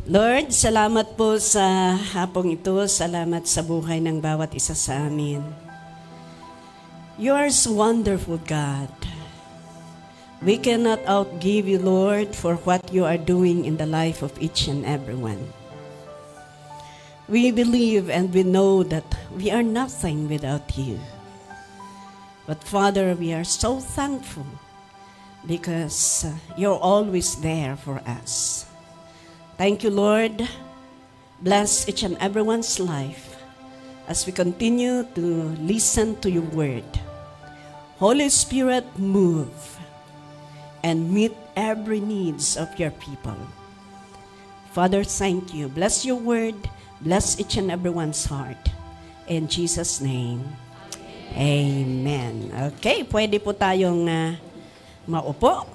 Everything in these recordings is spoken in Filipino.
Lord, salamat po sa hapong ito. Salamat sa buhay ng bawat isa sa amin. You are so wonderful, God. We cannot outgive you, Lord, for what you are doing in the life of each and everyone. We believe and we know that we are nothing without you. But Father, we are so thankful because you're always there for us. Thank you, Lord. Bless each and everyone's life as we continue to listen to your word. Holy Spirit, move and meet every needs of your people. Father, thank you. Bless your word. Bless each and everyone's heart. In Jesus' name, amen. Okay, pwede po tayong maupo.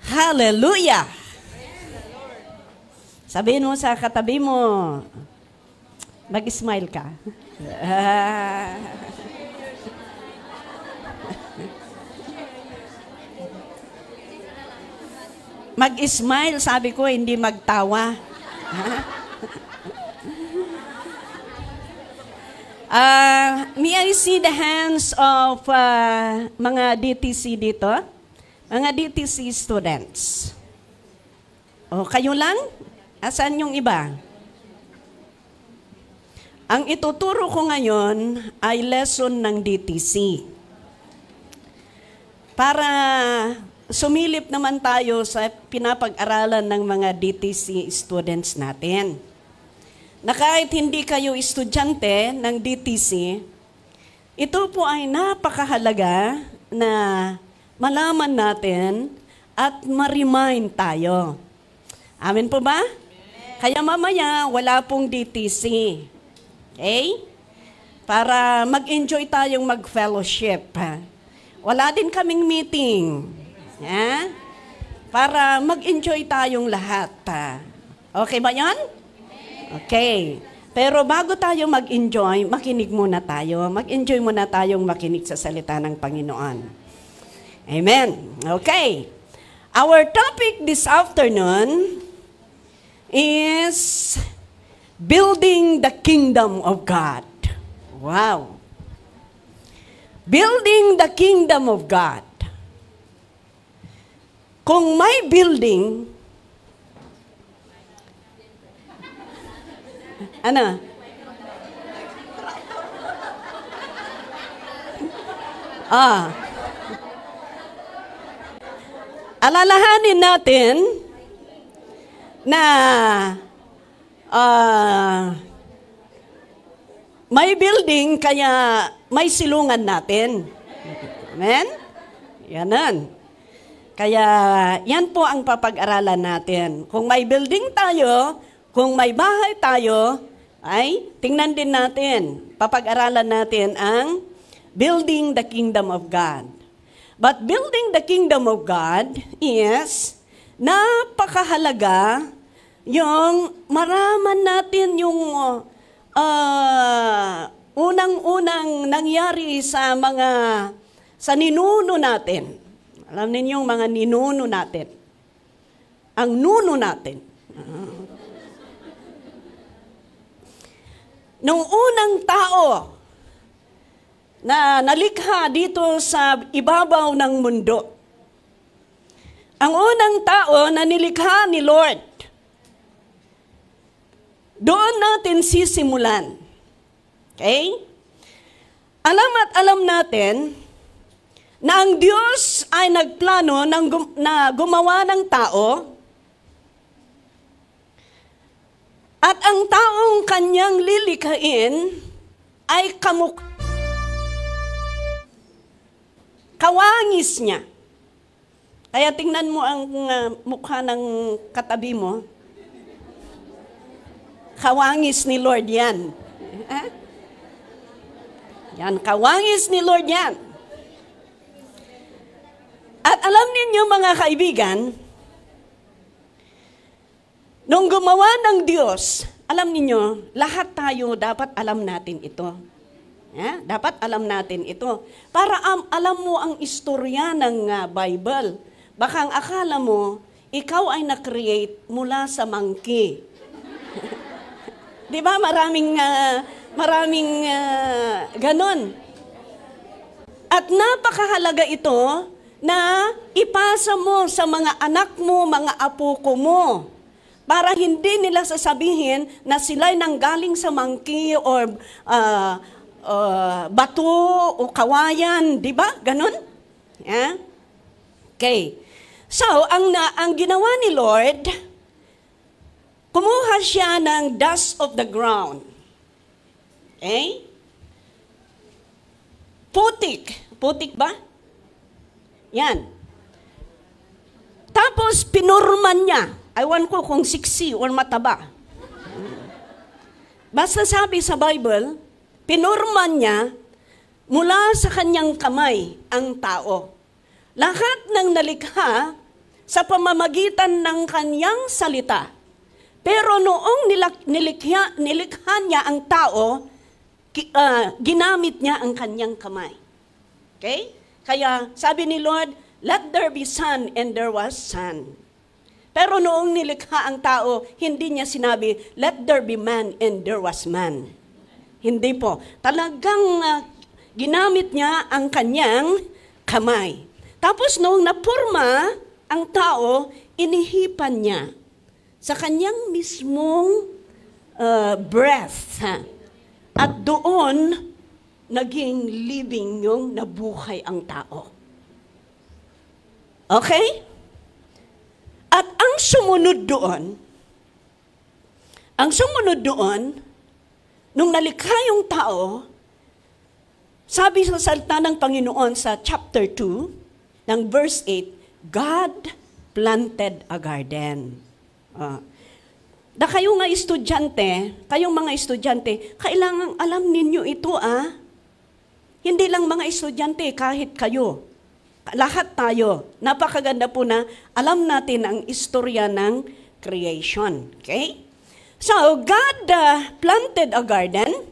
Hallelujah! Sabihin mo sa katabi mo, mag-smile ka. Mag-smile, sabi ko, hindi magtawa. May I see the hands of mga DTC dito? Mga DTC students. O, kayo lang? Asan yung iba? Ang ituturo ko ngayon ay lesson ng DTC. Para sumilip naman tayo sa pinapag-aralan ng mga DTC students natin. Na kahit hindi kayo estudyante ng DTC, ito po ay napakahalaga na malaman natin at ma-remind tayo. Amen po ba? Amen. Kaya mamaya, wala pong DTC. Okay? Para mag-enjoy tayong mag-fellowship. Wala din kaming meeting. Yeah? Para mag-enjoy tayong lahat. Okay ba yan? Okay. Pero bago tayo mag-enjoy, makinig muna tayo. Mag-enjoy muna tayong makinig sa salita ng Panginoon. Amen. Okay. Our topic this afternoon is building the kingdom of God. Wow. Building the kingdom of God. Kung may building, ano? Alalahanin natin na may building kaya may silungan natin. Amen? Yanan. Kaya yan po ang papag-aralan natin. Kung may building tayo, kung may bahay tayo, ay tingnan din natin, papag-aralan natin ang building the kingdom of God. But building the kingdom of God is napakahalaga yung maraman natin yung unang-unang nangyari sa ninuno natin. Alam ninyong mga ninuno natin. Ang nuno natin. Nung unang tao na nalikha dito sa ibabaw ng mundo. Ang unang tao na nilikha ni Lord. Doon natin sisimulan. Okay? Alam natin na ang Diyos ay nagplano na gumawa ng tao at ang taong kanyang lilikhain ay kawangis niya. Kaya tingnan mo ang mukha ng katabi mo. Kawangis ni Lord yan. Yan, kawangis ni Lord yan. At alam ninyo mga kaibigan, nung gumawa ng Diyos, alam ninyo, lahat tayo dapat alam natin ito. Dapat alam natin ito. Para alam mo ang istorya ng Bible. Baka ang akala mo, ikaw ay na-create mula sa monkey. Di ba? Maraming ganon. At napakahalaga ito na ipasa mo sa mga anak mo, mga apo ko mo. Para hindi nila sasabihin na sila'y nanggaling sa monkey or bato o kawayan. Di ba? Ganon? Yeah? Okay. So, ang ginawa ni Lord, kumuha siya ng dust of the ground. Okay? Putik. Putik ba? Yan. Tapos, pinurman niya. Ewan ko kung siksi or mataba. Basta sabi sa Bible, pinurman niya mula sa kanyang kamay ang tao. Lahat ng nalikha sa pamamagitan ng kanyang salita. Pero noong nilikha niya ang tao, ginamit niya ang kanyang kamay. Okay? Kaya sabi ni Lord, let there be sun, and there was sun. Pero noong nilikha ang tao, hindi niya sinabi, let there be man, and there was man. Hindi po. Talagang ginamit niya ang kanyang kamay. Tapos noong napurma ang tao, inihipan niya sa kanyang mismong breath. At doon, naging living yung nabuhay ang tao. Okay? At ang sumunod doon, nung nalikha yung tao, sabi sa salita ng Panginoon sa chapter 2, ng verse 8, God planted a garden. Kayong mga estudyante, kailangang alam ninyo ito Hindi lang mga estudyante, kahit kayo. Lahat tayo. Napakaganda po na alam natin ang istorya ng creation. Okay? So, God planted a garden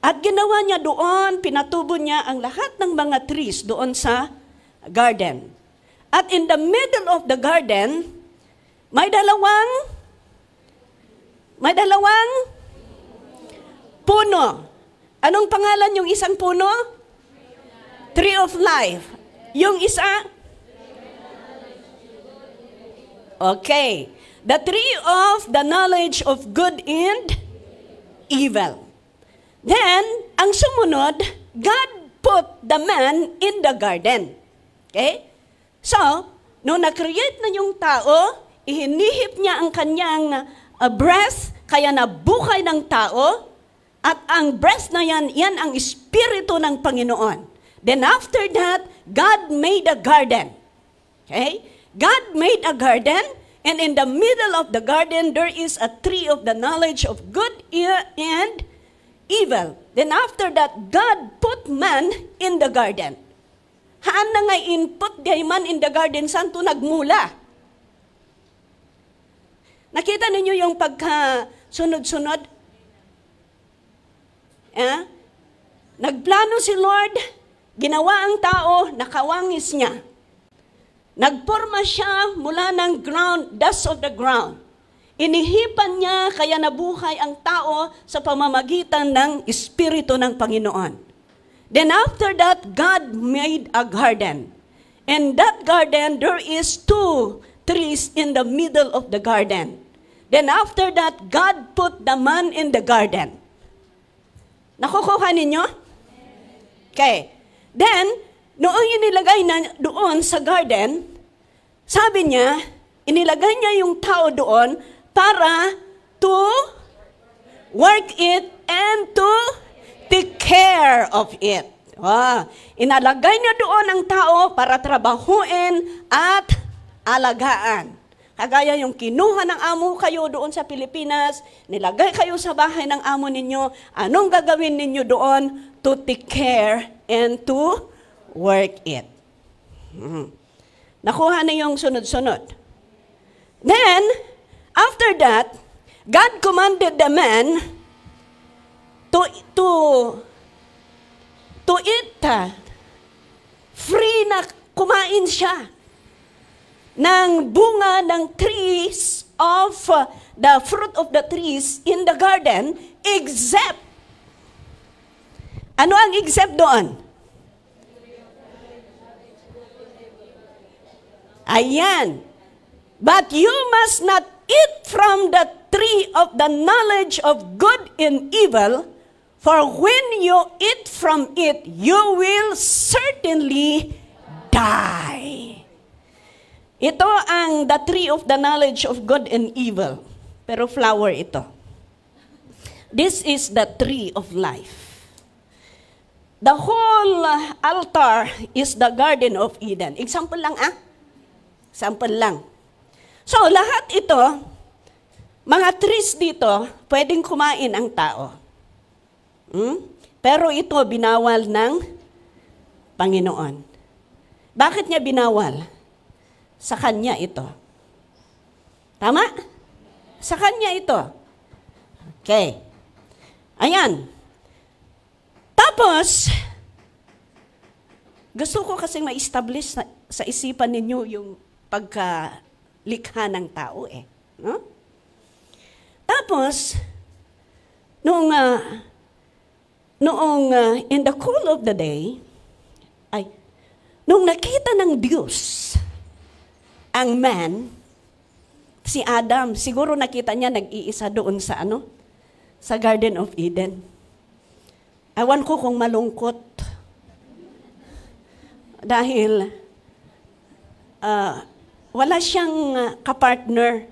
at ginawa niya doon, pinatubo niya ang lahat ng mga trees doon sa garden. At in the middle of the garden, may dalawang puno. Anong pangalan yung isang puno? Tree of Life. Yung isa? Okay. The tree of the knowledge of good and evil. Then, ang sumunod, God put the man in the garden. Okay? So, nung na-create na yung tao, ihinihip niya ang kanyang breath, kaya nabuhay ng tao, at ang breath na yan ang espiritu ng Panginoon. Then after that, God made a garden. Okay? God made a garden, and in the middle of the garden, there is a tree of the knowledge of good and evil. Then after that, God put man in the garden. Haan na nga input di man in the garden, saan to nagmula? Nakita ninyo yung pagka-sunod-sunod? Nagplano si Lord, ginawa ang tao, nakawangis niya. Nagporma siya mula ng ground, dust of the ground. Inihipan niya, kaya nabuhay ang tao sa pamamagitan ng Espiritu ng Panginoon. Then after that, God made a garden. And that garden, there is 2 trees in the middle of the garden. Then after that, God put the man in the garden. Nakukuha ninyo? Okay. Then, noong inilagay na doon sa garden, sabi niya, inilagay niya yung tao doon para to work it and to take care of it. Inalagay niya doon ang tao para trabahuin at alagaan. Kagaya yung kinuha ng amo kayo doon sa Pilipinas, nilagay kayo sa bahay ng amo ninyo, anong gagawin ninyo doon? To take care and to work it. Nakuha na yung sunod-sunod. Then, after that, God commanded the man to eat. Free na kumain siya. ng bunga ng trees of the fruit of the trees in the garden, except, ano ang except doon? Ayan. But you must not eat from the tree of the knowledge of good and evil, for when you eat from it, you will certainly die. Ito ang the tree of the knowledge of good and evil. Pero flower ito. This is the tree of life. The whole altar is the Garden of Eden. Example lang Example lang. So, lahat ito, mga trees dito, pwedeng kumain ang tao. Pero ito, binawal ng Panginoon. Bakit niya binawal? Sa Kanya ito. Tama? Sa Kanya ito. Okay. Ayan. Tapos, gusto ko kasing ma-establish sa isipan ninyo yung pagkalikha ng tao No? Tapos, noong in the cool of the day, nung nakita ng Diyos ang man, si Adam, siguro nakita niya nag-iisa doon sa sa Garden of Eden. Ewan ko kung malungkot. Dahil wala siyang kapartner.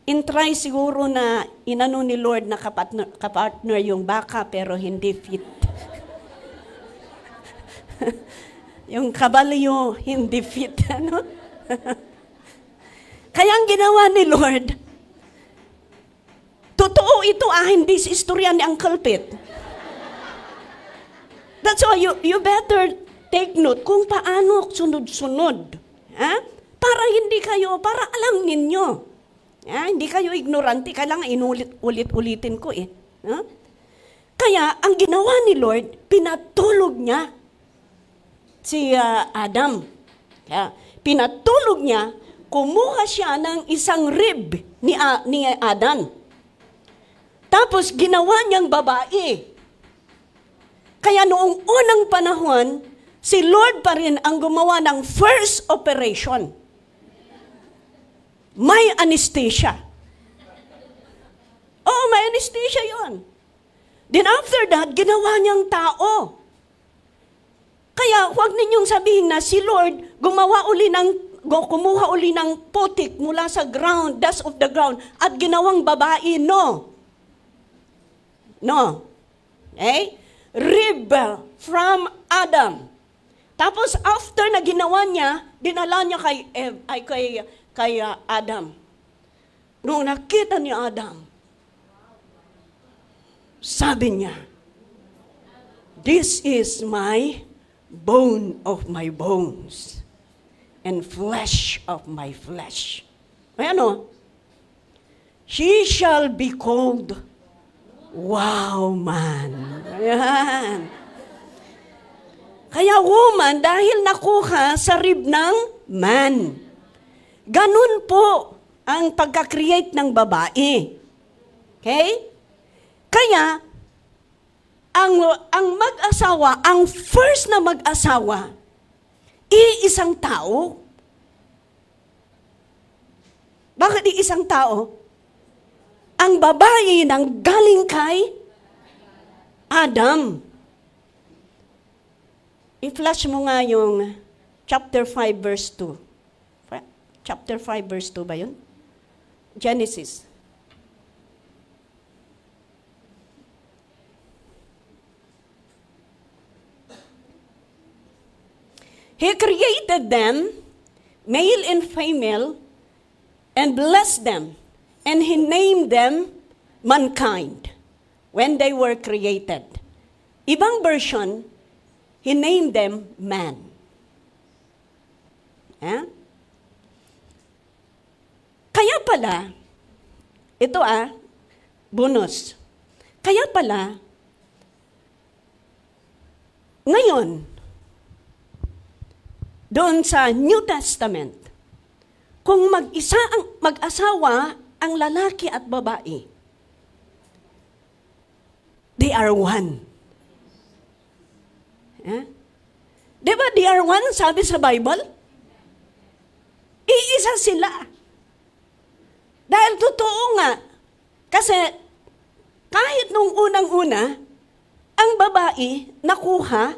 Intry siguro na inano ni Lord na kapartner yung baka pero hindi fit. Yung kabalyo hindi fit. Kaya ang ginawa ni Lord, totoo ito hindi si istorya ni Uncle Pete. That's why you better take note kung paano sunod-sunod. Para alam ninyo. Hindi kayo ignorante, kailangan inulit-ulitin ko Kaya, ang ginawa ni Lord, pinatulog niya si Adam. Pinatulog niya, kumuha siya ng isang rib ni Adam. Tapos, ginawa niyang babae. Kaya noong unang panahon, si Lord pa rin ang gumawa ng first operation. May anesthesia. May anesthesia yon. Then after that, ginawa niyang tao. Kaya huwag ninyong sabihin na si Lord kumuha uli ng putik mula sa ground, dust of the ground, at ginawang babae. No. Rib from Adam. Tapos after na ginawa niya, dinala niya kay Adam. Nung nakita ni Adam, sabi niya, "This is my bone of my bones and flesh of my flesh." She shall be called Woman. Ayan. Kaya woman, dahil nakuha sa rib ng man. Ganun po ang pagka-create ng babae. Okay? Kaya, ang mag-asawa, ang first na mag-asawa, iisang tao. Bakit iisang tao? Ang babae nang galing kay Adam. I-flash mo nga yung chapter 5 verse 2. Chapter 5 verse 2 ba yun? Genesis. He created them, male and female, and blessed them. And He named them mankind when they were created. Ibang version, He named them man. Kaya pala, ito bonus. Kaya pala, ngayon, doon sa New Testament, kung mag-asawa ang lalaki at babae, they are one. Di ba they are one, sabi sa Bible? Iisa sila. Dahil totoo nga, kasi kahit nung unang-una, ang babae nakuha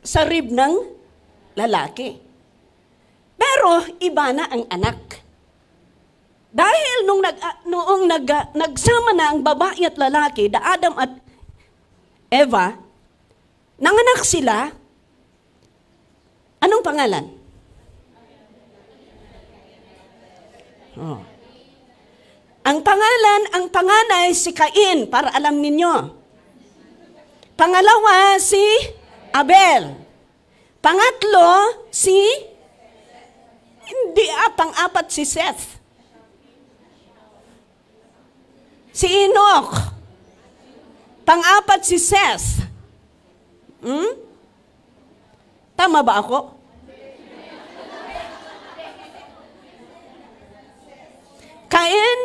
sa rib ng lalaki. Pero iba na ang anak. Dahil noong nagsama na ang babae at lalaki, Adam at Eva, nanganak sila. Anong pangalan? Ang panganay si Cain, para alam ninyo. Pangalawa, si Abel. Pangatlo, pang-apat si Seth. Si Enoch. Pang-apat si Seth. Tama ba ako? Cain,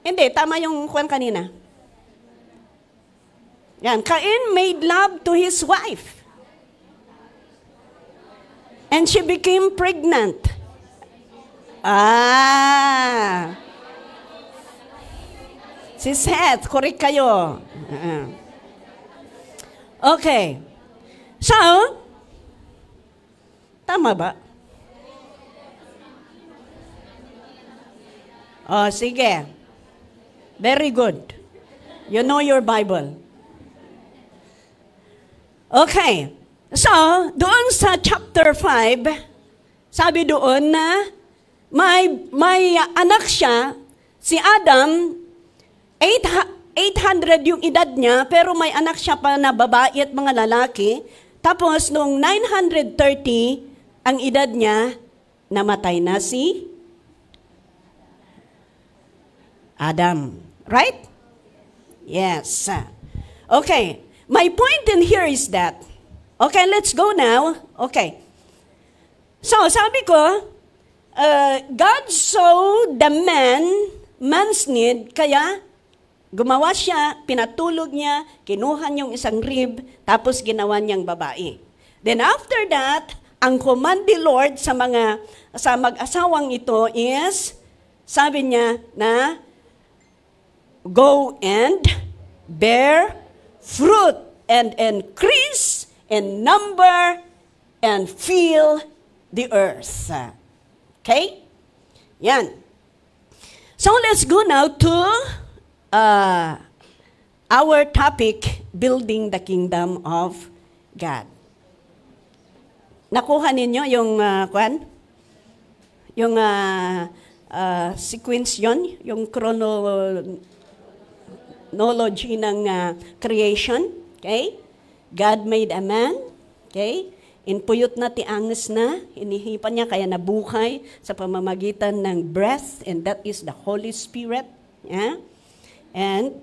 hindi, tama yung kwan kanina. Yan, Cain made love to his wife. And she became pregnant. Si Seth, correct kayo. Okay. So, tama ba? Sige. Very good. You know your Bible. Okay. So, doon sa chapter 5, sabi doon na may anak siya, si Adam, 800 yung edad niya, pero may anak siya pa na babae at mga lalaki. Tapos, noong 930, ang edad niya, namatay na si Adam. Right? Yes. Okay. My point in here is that, okay, let's go now. Okay. So, sabi ko, God saw the man's need, kaya gumawa siya, pinatulog niya, kinuha niyang isang rib, tapos ginawa niyang babae. Then after that, ang command ni Lord sa mag-asawang ito is, sabi niya na, go and bear fruit and increase in number and fill the earth. Okay? Yan. So let's go now to our topic, building the kingdom of God. Nakuha ninyo yung yung sequence yon, yung chronology ng creation. Okay? God made a man. Okay? Inpuyot na, tiangas na, inihipan niya, kaya nabuhay sa pamamagitan ng breath, and that is the Holy Spirit. Yeah? And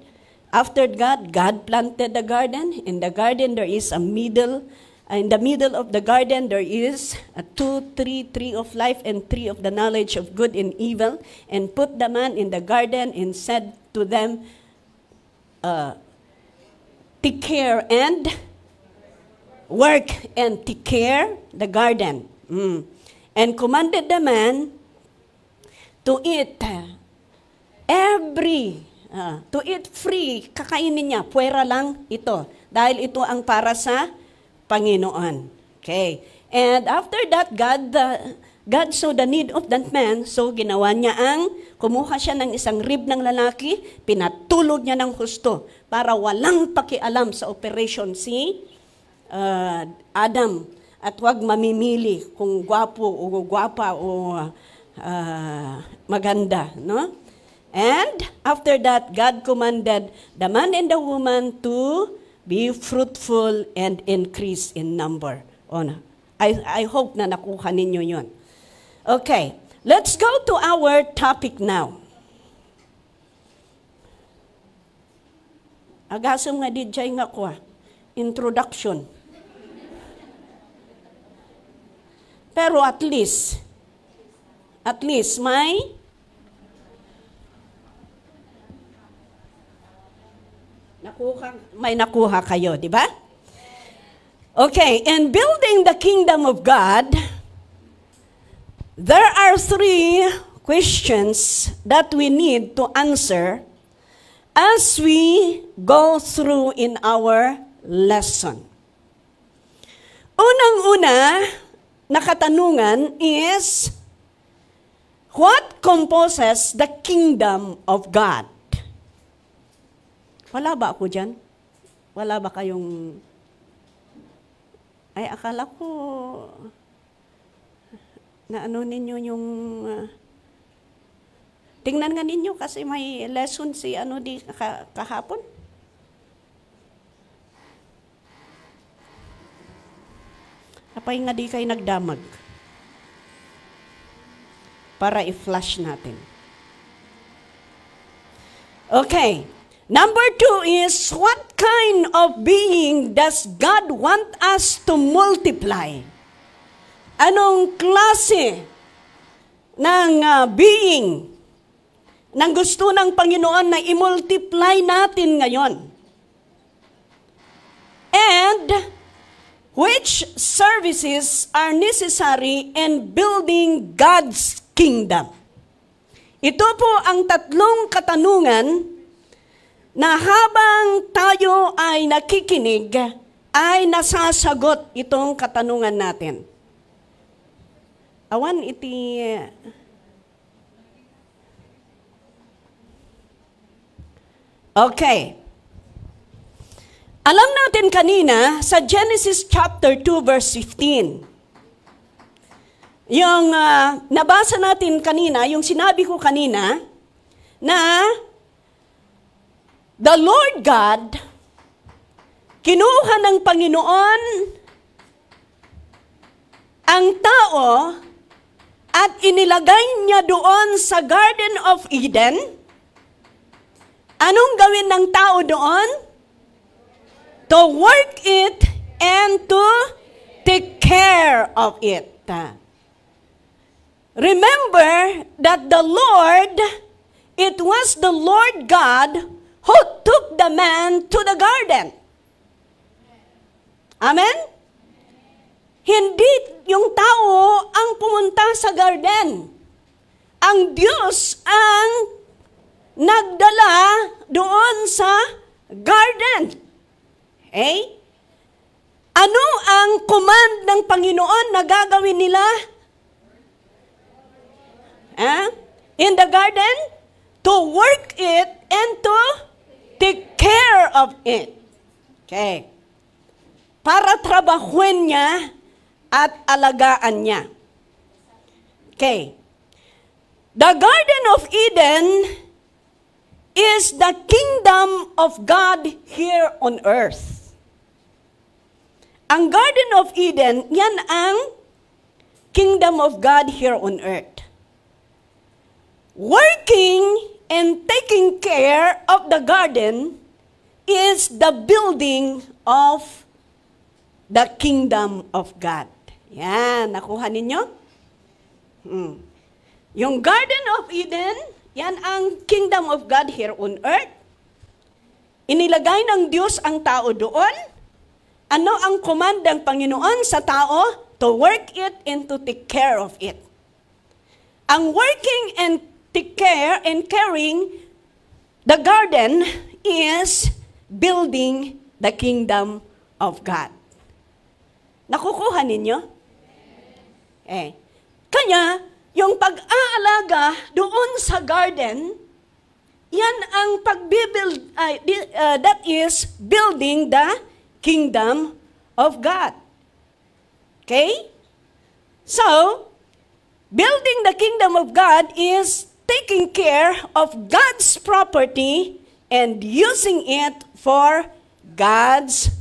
after God planted the garden. In the garden, there is a middle. In the middle of the garden, there is a tree of life and tree of the knowledge of good and evil. And put the man in the garden and said to them, take care and work and take care the garden. And commanded the man to eat to eat free, kakainin niya, puwera lang ito. Dahil ito ang para sa Panginoon. Okay. And after that, God saw the need of that man, so ginawa niya kumuha siya ng isang rib ng lalaki, pinatulog niya ng husto para walang pakialam sa operation si Adam. At huwag mamimili kung gwapo o gwapa o maganda. No? And after that, God commanded the man and the woman to be fruitful and increase in number. I hope na nakuha ninyo yun. Okay, let's go to our topic now. Agasam nga di jay nga ko. introduction. Pero at least may nakuha kayo, di ba? Okay, in building the kingdom of God, there are 3 questions that we need to answer as we go through in our lesson. Unang-una na katanungan is, what composes the kingdom of God? Wala ba ako dyan? Wala ba kayong... Ay, akala ko na ano ninyo yung... tingnan nga ninyo kasi may lesson si kahapon. Apay nga di kayo nagdamag. Para i-flash natin. Okay. Number 2 is, what kind of being does God want us to multiply? Anong klase ng being nang gusto ng Panginoon na i-multiply natin ngayon? And which services are necessary in building God's kingdom? Ito po ang 3 katanungan na habang tayo ay nakikinig, ay nasasagot itong katanungan natin. Awan iti... Okay. Alam natin kanina sa Genesis chapter 2 verse 15. Yung nabasa natin kanina, yung sinabi ko kanina, na the Lord God, kinuha ng Panginoon ang tao at inilagay niya doon sa Garden of Eden. Anong gawin ng tao doon? To work it and to take care of it. Remember that it was the Lord God who took the man to the garden. Amen? Hindi yung tao ang pumunta sa garden. Ang Diyos ang nagdala doon sa garden. Okay? Ano ang command ng Panginoon na gagawin nila? In the garden? To work it and to take care of it. Okay. Para trabahuin niya at alagaan niya. Okay. The Garden of Eden is the kingdom of God here on earth. Ang Garden of Eden, yan ang kingdom of God here on earth. Working and taking care of the garden is the building of the kingdom of God. Yan, nakuha ninyo? Yung Garden of Eden, yan ang kingdom of God here on earth. Inilagay ng Diyos ang tao doon. Ano ang command ng Panginoon sa tao? To work it and to take care of it. Ang working and take care and caring the garden is building the kingdom of God. Nakukuha ninyo? Kaya, yung pag-aalaga doon sa garden, yan ang pag-build, that is building the kingdom of God. Okay? So, building the kingdom of God is taking care of God's property and using it for God's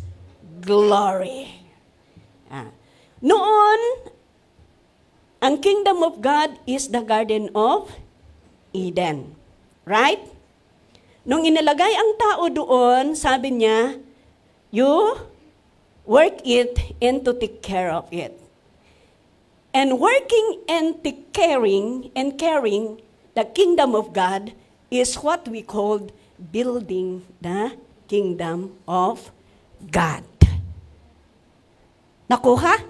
glory. Noon, ang kingdom of God is the Garden of Eden. Right? Nung inilagay ang tao doon, sabi niya, you work it and to take care of it. And working and caring the kingdom of God is what we call building the kingdom of God. Nakuha?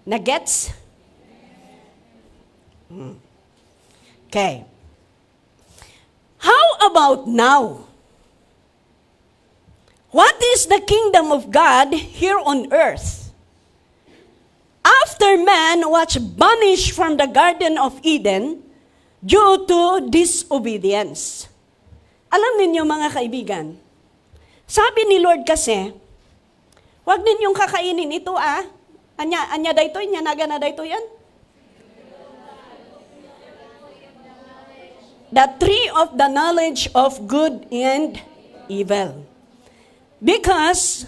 Nagets? Okay. How about now? What is the kingdom of God here on earth? After man was banished from the Garden of Eden due to disobedience. Alam ninyo mga kaibigan, sabi ni Lord kasi, huwag ninyong kakainin ito Anya daytoy, anya naga na daytoy yan? The tree of the knowledge of good and evil. Because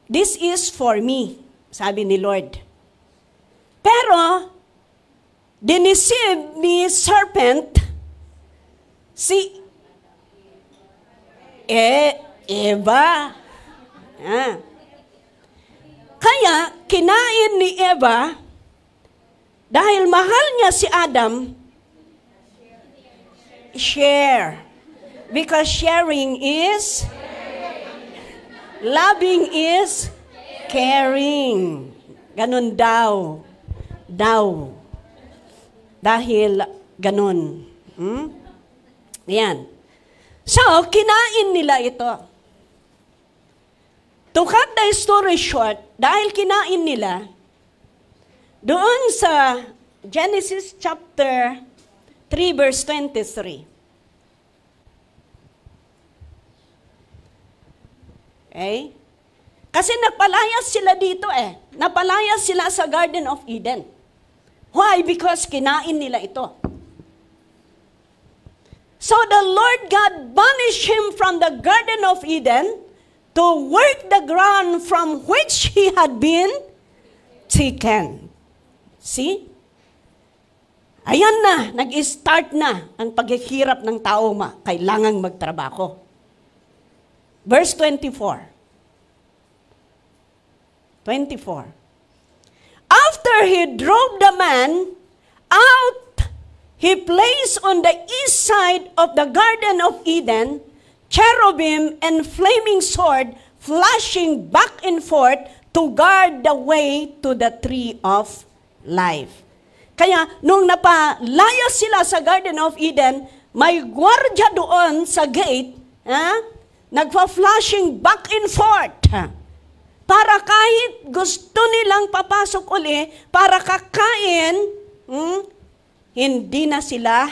this is for me, sabi ni Lord. Pero, diniceive ni serpent si Eva. Kaya, kinain ni Eva, dahil mahal niya si Adam, share. Because sharing is, loving is caring. Ganun daw. Dahil ganun. Yan. So, kinain nila ito. To cut the story short, dahil kinain nila, doon sa Genesis chapter 3 verse 23. Okay? Kasi nagpalayas sila dito Napalayas sila sa Garden of Eden. Why? Because kinain nila ito. So the Lord God banished him from the Garden of Eden to work the ground from which he had been taken. See? Ayan na, nag-start na ang paghihirap ng tao kailangang magtrabaho. Verse 24. After he drove the man out, he placed on the east side of the Garden of Eden cherubim and flaming sword flashing back and forth to guard the way to the tree of life. Kaya, nung napalaya sila sa Garden of Eden, may gwardya doon sa gate, nagpa-flashing back and forth. Para kahit gusto nilang papasok uli, para kakain, hindi na sila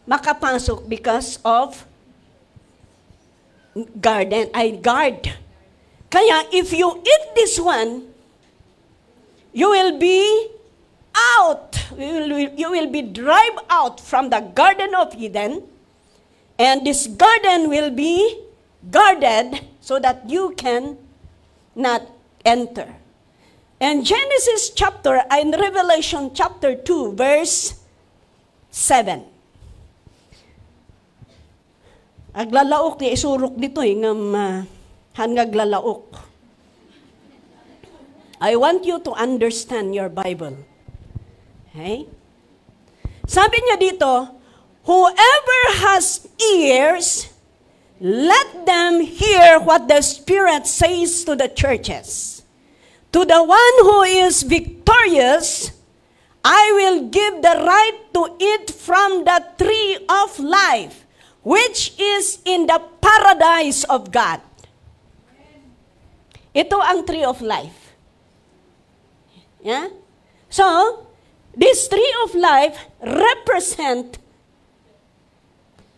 makapasok because of guard. Kaya, if you eat this one, you will be out. You will be driven out from the Garden of Eden, and this garden will be guarded so that you can not enter. And Genesis chapter and Revelation chapter 2 verse 7. Aglalaok ni isurok dito ngam hangaglalaok. I want you to understand your Bible. Okay? Sabi niya dito, whoever has ears, let them hear what the Spirit says to the churches. To the one who is victorious, I will give the right to eat from the tree of life, which is in the paradise of God. Ito ang tree of life. Yeah? So, this tree of life represent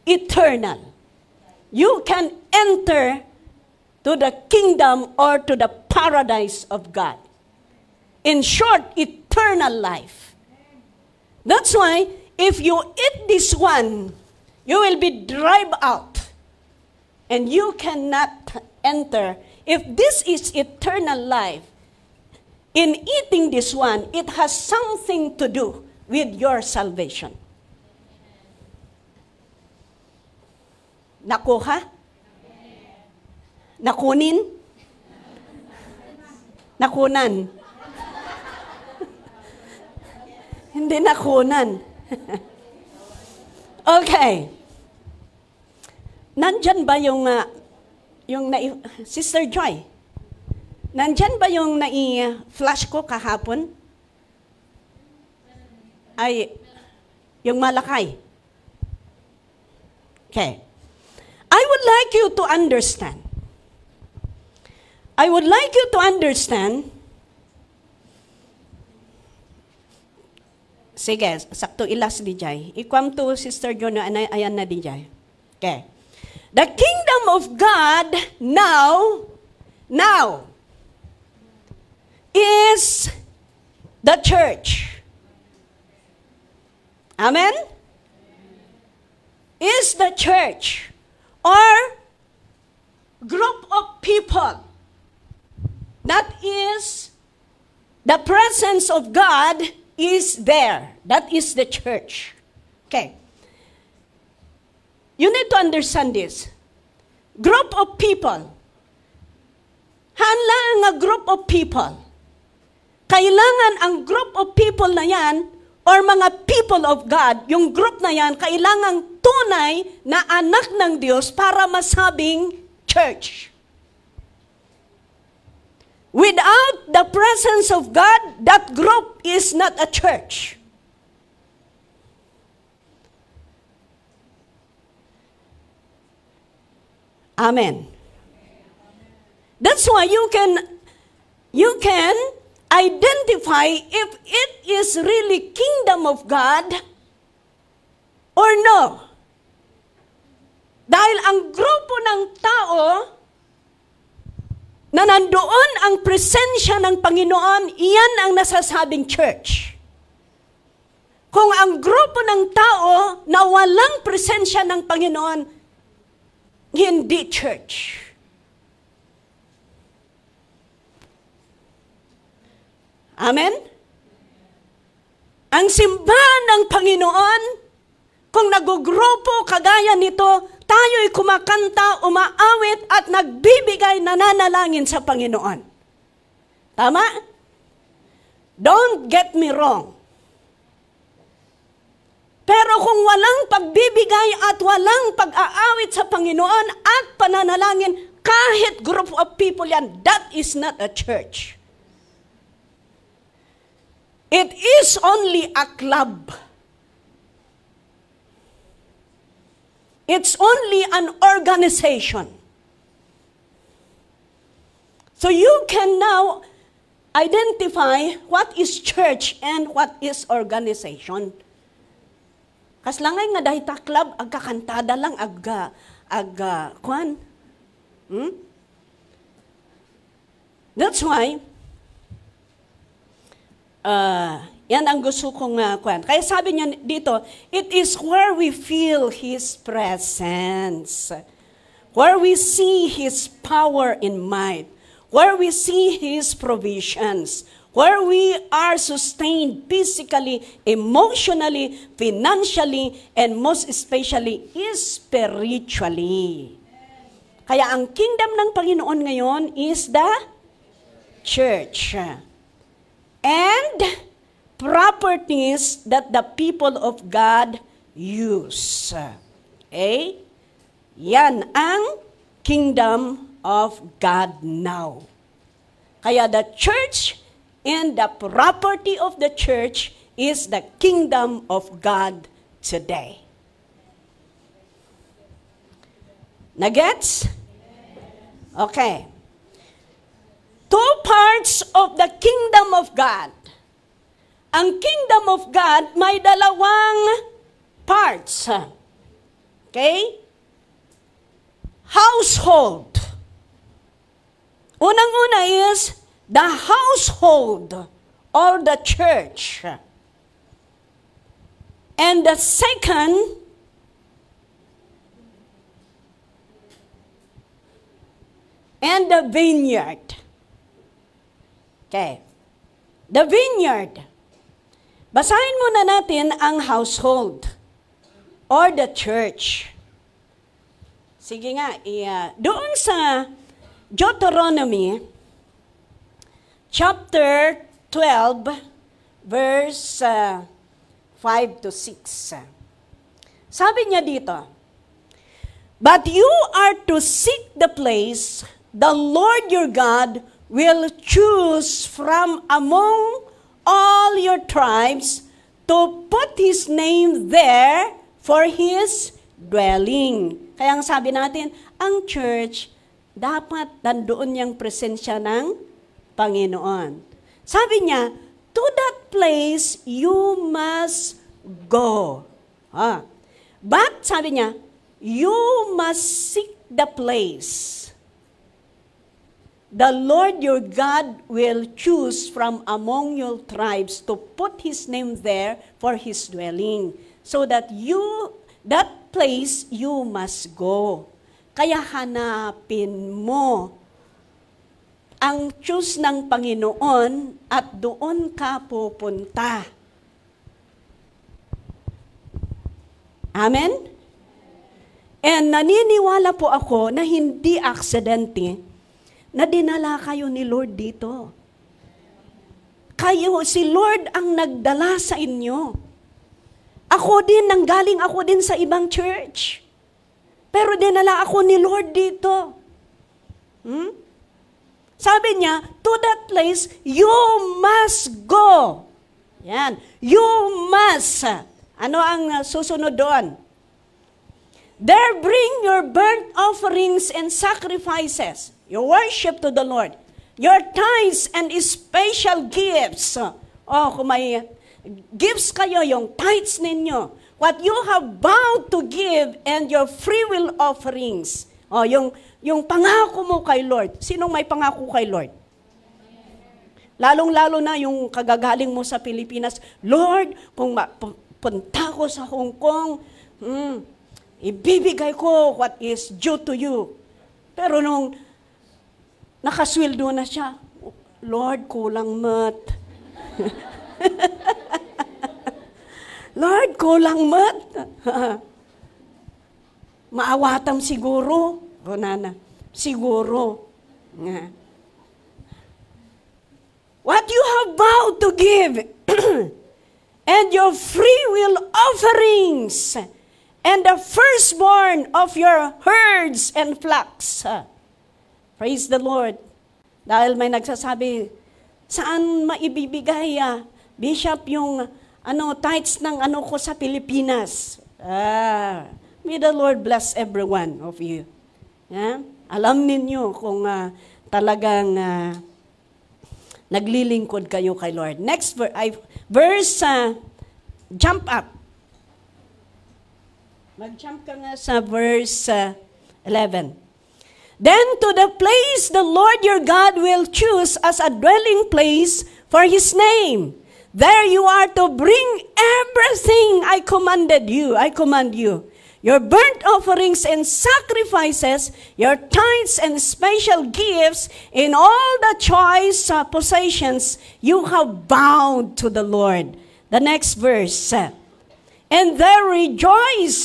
eternal. You can enter to the kingdom or to the paradise of God. In short, eternal life. That's why, if you eat this one, you will be driven out. And you cannot enter. If this is eternal life, in eating this one, it has something to do with your salvation. Nakuha? Nakunin? Nakunan. Hindi nakunan. Okay. Nandyan ba yung Sister Joy? Nandyan ba yung nai-flash ko kahapon? Ay, yung Malakay. Okay. I would like you to understand. Sige, sakto ilas di jay. Ikwam to Sister John, ayan na di jay. Okay. The kingdom of God now is the church. Amen? Is the church or group of people that is the presence of God is there. That is the church. Okay. You need to understand this. Group of people. Hanla nga group of people. Kailangan ang group of people na yan or mga people of God, yung group na yan, kailangang tunay na anak ng Diyos para masabing church. Without the presence of God, that group is not a church. Amen. That's why you can identify if it is really kingdom of God or no. Dahil ang grupo ng tao na nandoon ang presensya ng Panginoon, iyan ang nasasabing church. Kung ang grupo ng tao na walang presensya ng Panginoon, hindi church. Amen? Ang simbahan ng Panginoon, kung nagugrupo kagaya nito, tayo'y kumakanta, umaawit at nagbibigay nananalangin sa Panginoon. Tama? Don't get me wrong. Pero kung walang pagbibigay at walang pag-aawit sa Panginoon at pananalangin, kahit group of people yan, that is not a church. It is only a club. It's only an organization. So you can now identify what is church and what is organization. Kaslangay nga dahil ta club, agkakantada lang, kwan. That's why, yan ang gusto kong kwan. Kaya sabi niya dito, it is where we feel His presence, where we see His power in might, where we see His provisions, where we are sustained physically, emotionally, financially, and most especially, spiritually. Kaya ang kingdom ng Panginoon ngayon is the church. And properties that the people of God use. Okay? Yan ang kingdom of God now. Kaya the church and the property of the church is the kingdom of God today. Nagets? Okay. Two parts of the kingdom of God. Ang kingdom of God may dalawang parts. Okay? Household. Unang-una is the household or the church. And the second, and the vineyard. Okay. The vineyard. Basahin muna natin ang household or the church. Sige nga, doon sa Deuteronomy chapter 12, verse 5 to 6. Sabi niya dito, "But you are to seek the place the Lord your God will choose from among all your tribes to put His name there for His dwelling." Kaya ang sabi natin, ang church, dapat nandoon yung presensya ng Panginoon. Sabi niya, to that place you must go. But, sabi niya, you must seek the place the Lord your God will choose from among your tribes to put His name there for His dwelling. So that that place you must go. Kaya hanapin mo ang choose ng Panginoon at doon ka pupunta. Amen? And naniniwala po ako na hindi aksidente na dinala kayo ni Lord dito. Si Lord ang nagdala sa inyo. Nanggaling ako din sa ibang church. Pero dinala ako ni Lord dito. Sabi niya, to that place, you must go. Yan. You must. Ano ang susunod doon? There bring your burnt offerings and sacrifices, your worship to the Lord, your tithes and special gifts. Kung may gifts kayo, yung tithes ninyo, what you have vowed to give, and your free will offerings. Yung pangako mo kay Lord. Sinong may pangako kay Lord? Lalong-lalo na yung kagagaling mo sa Pilipinas, Lord, kung punta ko sa Hong Kong, ibibigay ko what is due to you. Pero nung nakasweldo na siya, Lord, kulang mat. Lord, kulang mat. Maawatam siguro. Siguro. What you have vowed to give, and your free will offerings, and the firstborn of your herds and flocks. Praise the Lord. Dahil may nagsasabi, saan maibibigay, Bishop, yung tithes ng ko sa Pilipinas? May the Lord bless every one of you. Alam ninyo kung talagang naglilingkod kayo kay Lord. Next verse, jump up. Mag-jump ka nga sa verse 11. Then to the place the Lord your God will choose as a dwelling place for His name. There you are to bring everything I command you. Your burnt offerings and sacrifices, your tithes and special gifts, in all the choice possessions you have vowed to the Lord. The next verse. And there rejoice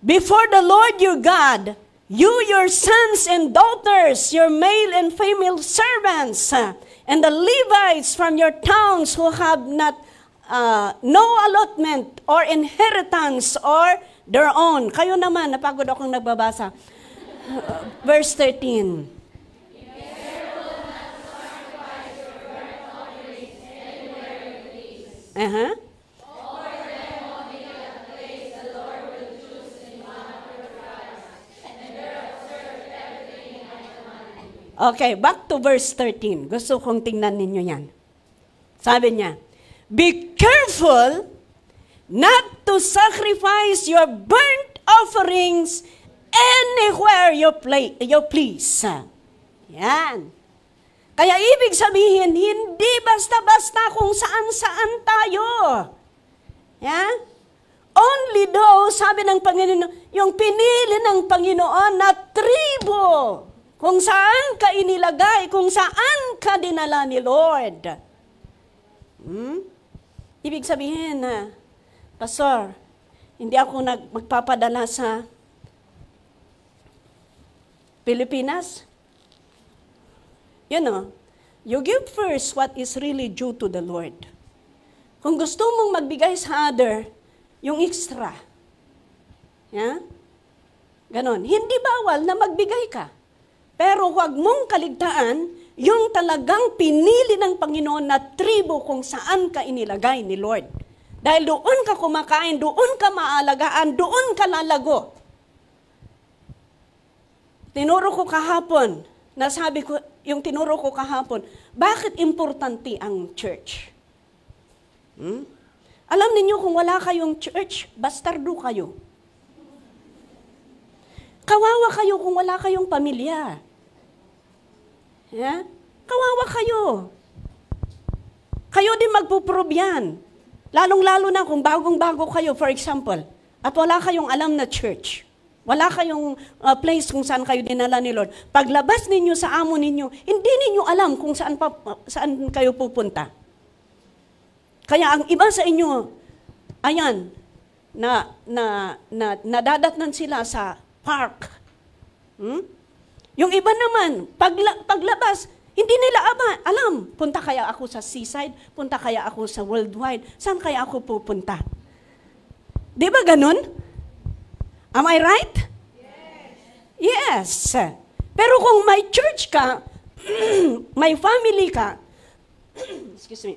before the Lord your God, you, your sons and daughters, your male and female servants, and the Levites from your towns who have not no allotment or inheritance or their own. Kayo naman, napagod akong nagbabasa. Verse 13. Okay, back to verse 13. Gusto kong tingnan ninyo yan. Sabi niya, be careful not to sacrifice your burnt offerings anywhere you please. Yan. Kaya ibig sabihin, hindi basta-basta kung saan-saan tayo. Yan. Only though, sabi ng Panginoon, yung pinili ng Panginoon na tribo, kung saan ka inilagay, kung saan ka dinala ni Lord. Ibig sabihin, Pastor, hindi ako magpapadala sa Pilipinas. You give first what is really due to the Lord. Kung gusto mong magbigay sa other, yung extra. Yeah? Ganon. Hindi bawal na magbigay ka. Pero huwag mong kaligtaan yung talagang pinili ng Panginoon na tribo kung saan ka inilagay ni Lord. Dahil doon ka kumakain, doon ka maalagaan, doon ka lalago. Tinuro ko kahapon, nasabi ko, yung tinuro ko kahapon, bakit importante ang church? Alam niyo kung wala kayong church, bastardo kayo. Kawawa kayo kung wala kayong pamilya. Yeah? Kawawa kayo. Kayo din magpuprove yan. Lalong-lalo na kung bagong-bago kayo, for example, at wala kayong alam na church. Wala kayong place kung saan kayo dinala ni Lord. Paglabas ninyo sa amo ninyo, hindi ninyo alam kung saan kayo pupunta. Kaya ang iba sa inyo, ayan, nadadatnan sila sa park. Yung iba naman, paglabas, hindi nila alam, punta kaya ako sa seaside, punta kaya ako sa worldwide, saan kaya ako pupunta? Di ba ganun? Am I right? Yes. Pero kung may church ka, may family ka, excuse me,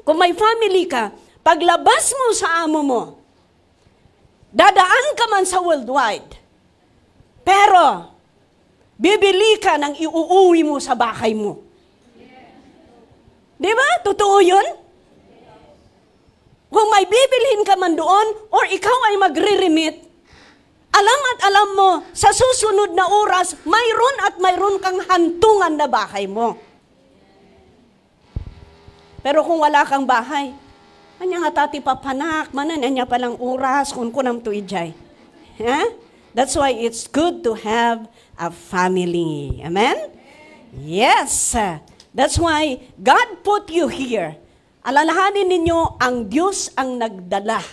kung may family ka, paglabas mo sa amo mo, dadaan ka man sa worldwide, pero bibili ka ng iuuwi mo sa bahay mo. Di ba? Totoo yun? Kung may bibilhin ka man doon, or ikaw ay magre-remit, alam at alam mo, sa susunod na oras, mayroon at mayroon kang hantungan na bahay mo. Pero kung wala kang bahay, anya nga tati papanak, manan, anya palang oras, kung kunam to ijay. Yeah? That's why it's good to have a family. Amen? Yes. That's why God put you here. Alalahanin ninyo, ang Diyos ang nagdala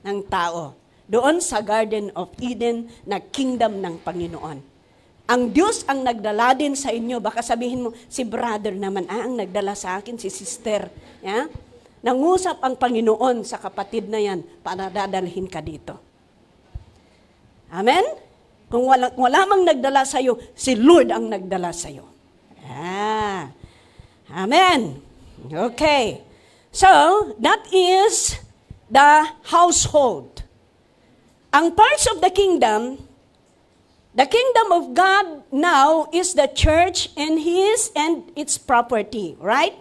ng tao doon sa Garden of Eden na kingdom ng Panginoon. Ang Diyos ang nagdala din sa inyo. Baka sabihin mo, si brother naman, ang nagdala sa akin, si sister. Yeah? Nangusap ang Panginoon sa kapatid na yan para dadalhin ka dito. Amen? Kung wala mang nagdala sa iyo, si Lord ang nagdala sa iyo. Amen. Okay. So, that is the household. Ang parts of the kingdom of God now is the church and its property, right?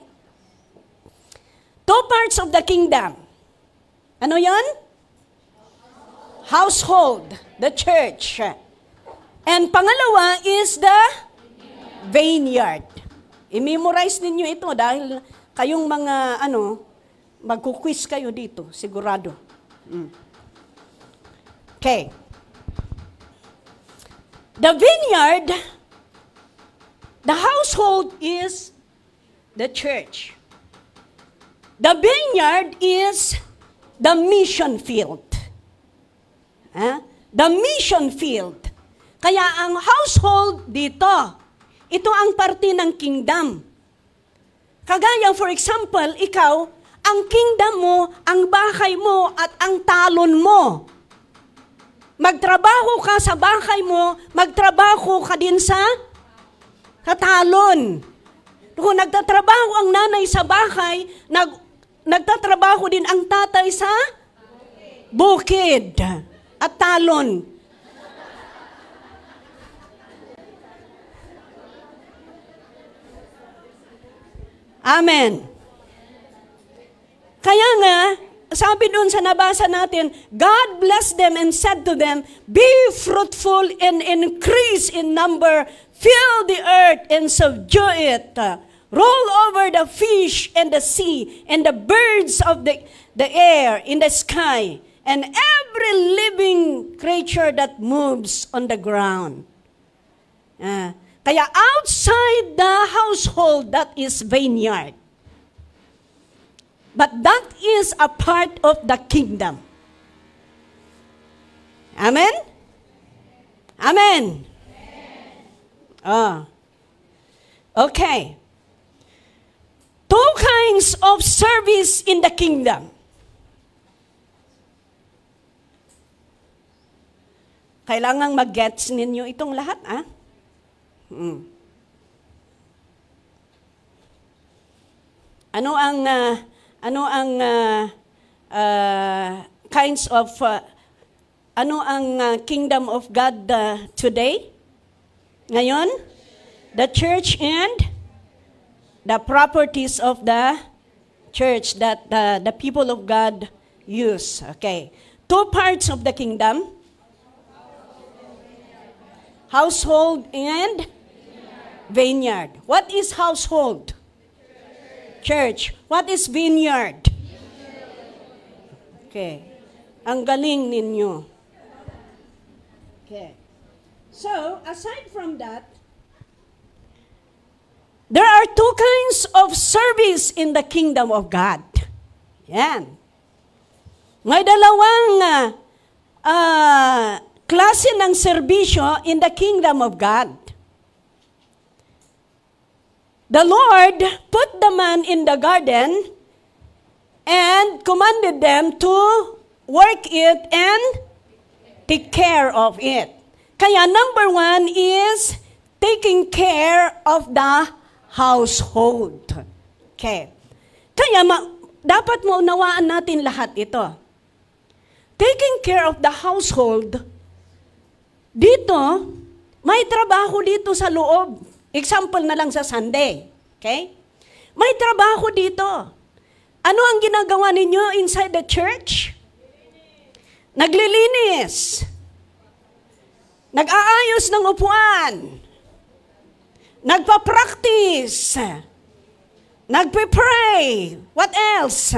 Two parts of the kingdom. Ano yan? Household, the church. And pangalawa is the vineyard. I-memorize ninyo ito dahil kayong mga, magkuquiz kayo dito, sigurado. Okay. The vineyard, the household is the church. The vineyard is the mission field. The mission field. Kaya ang household dito, ito ang parte ng kingdom. Kagaya, for example, ikaw, ang kingdom mo, ang bahay mo, at ang talon mo. Magtrabaho ka sa bahay mo, magtrabaho ka din sa talon. Kung nagtatrabaho ang nanay sa bahay, nagtatrabaho din ang tatay sa bukid at talon. Amen. Kaya nga, sabi doon sa nabasa natin, God blessed them and said to them, be fruitful and increase in number, fill the earth and subdue it, roll over the fish and the sea, and the birds of the air in the sky, and every living creature that moves on the ground. Kaya outside the household, that is vineyard. But that is a part of the kingdom. Amen? Amen. Okay. Two kinds of service in the kingdom. Kailangang mag-gets ninyo itong lahat, ah? Ano ang kinds of kingdom of God today? Ngayon, the church and the properties of the church that the people of God use. Okay. Two parts of the kingdom. Household and vineyard. What is household? Church. What is vineyard? Okay. Ang galing ninyo. Okay. So, aside from that, there are two kinds of service in the kingdom of God. Yan. May dalawang klase ng serbisyo in the kingdom of God. The Lord put the man in the garden and commanded them to work it and take care of it. Kaya number one is taking care of the household. Okay. Kaya dapat maunawaan natin lahat ito. Taking care of the household, dito, may trabaho dito sa loob. Example na lang sa Sunday. Okay? May trabaho dito. Ano ang ginagawa ninyo inside the church? Naglilinis. Nag-aayos ng upuan. Nagpa-practice. Nagpe-pray. What else?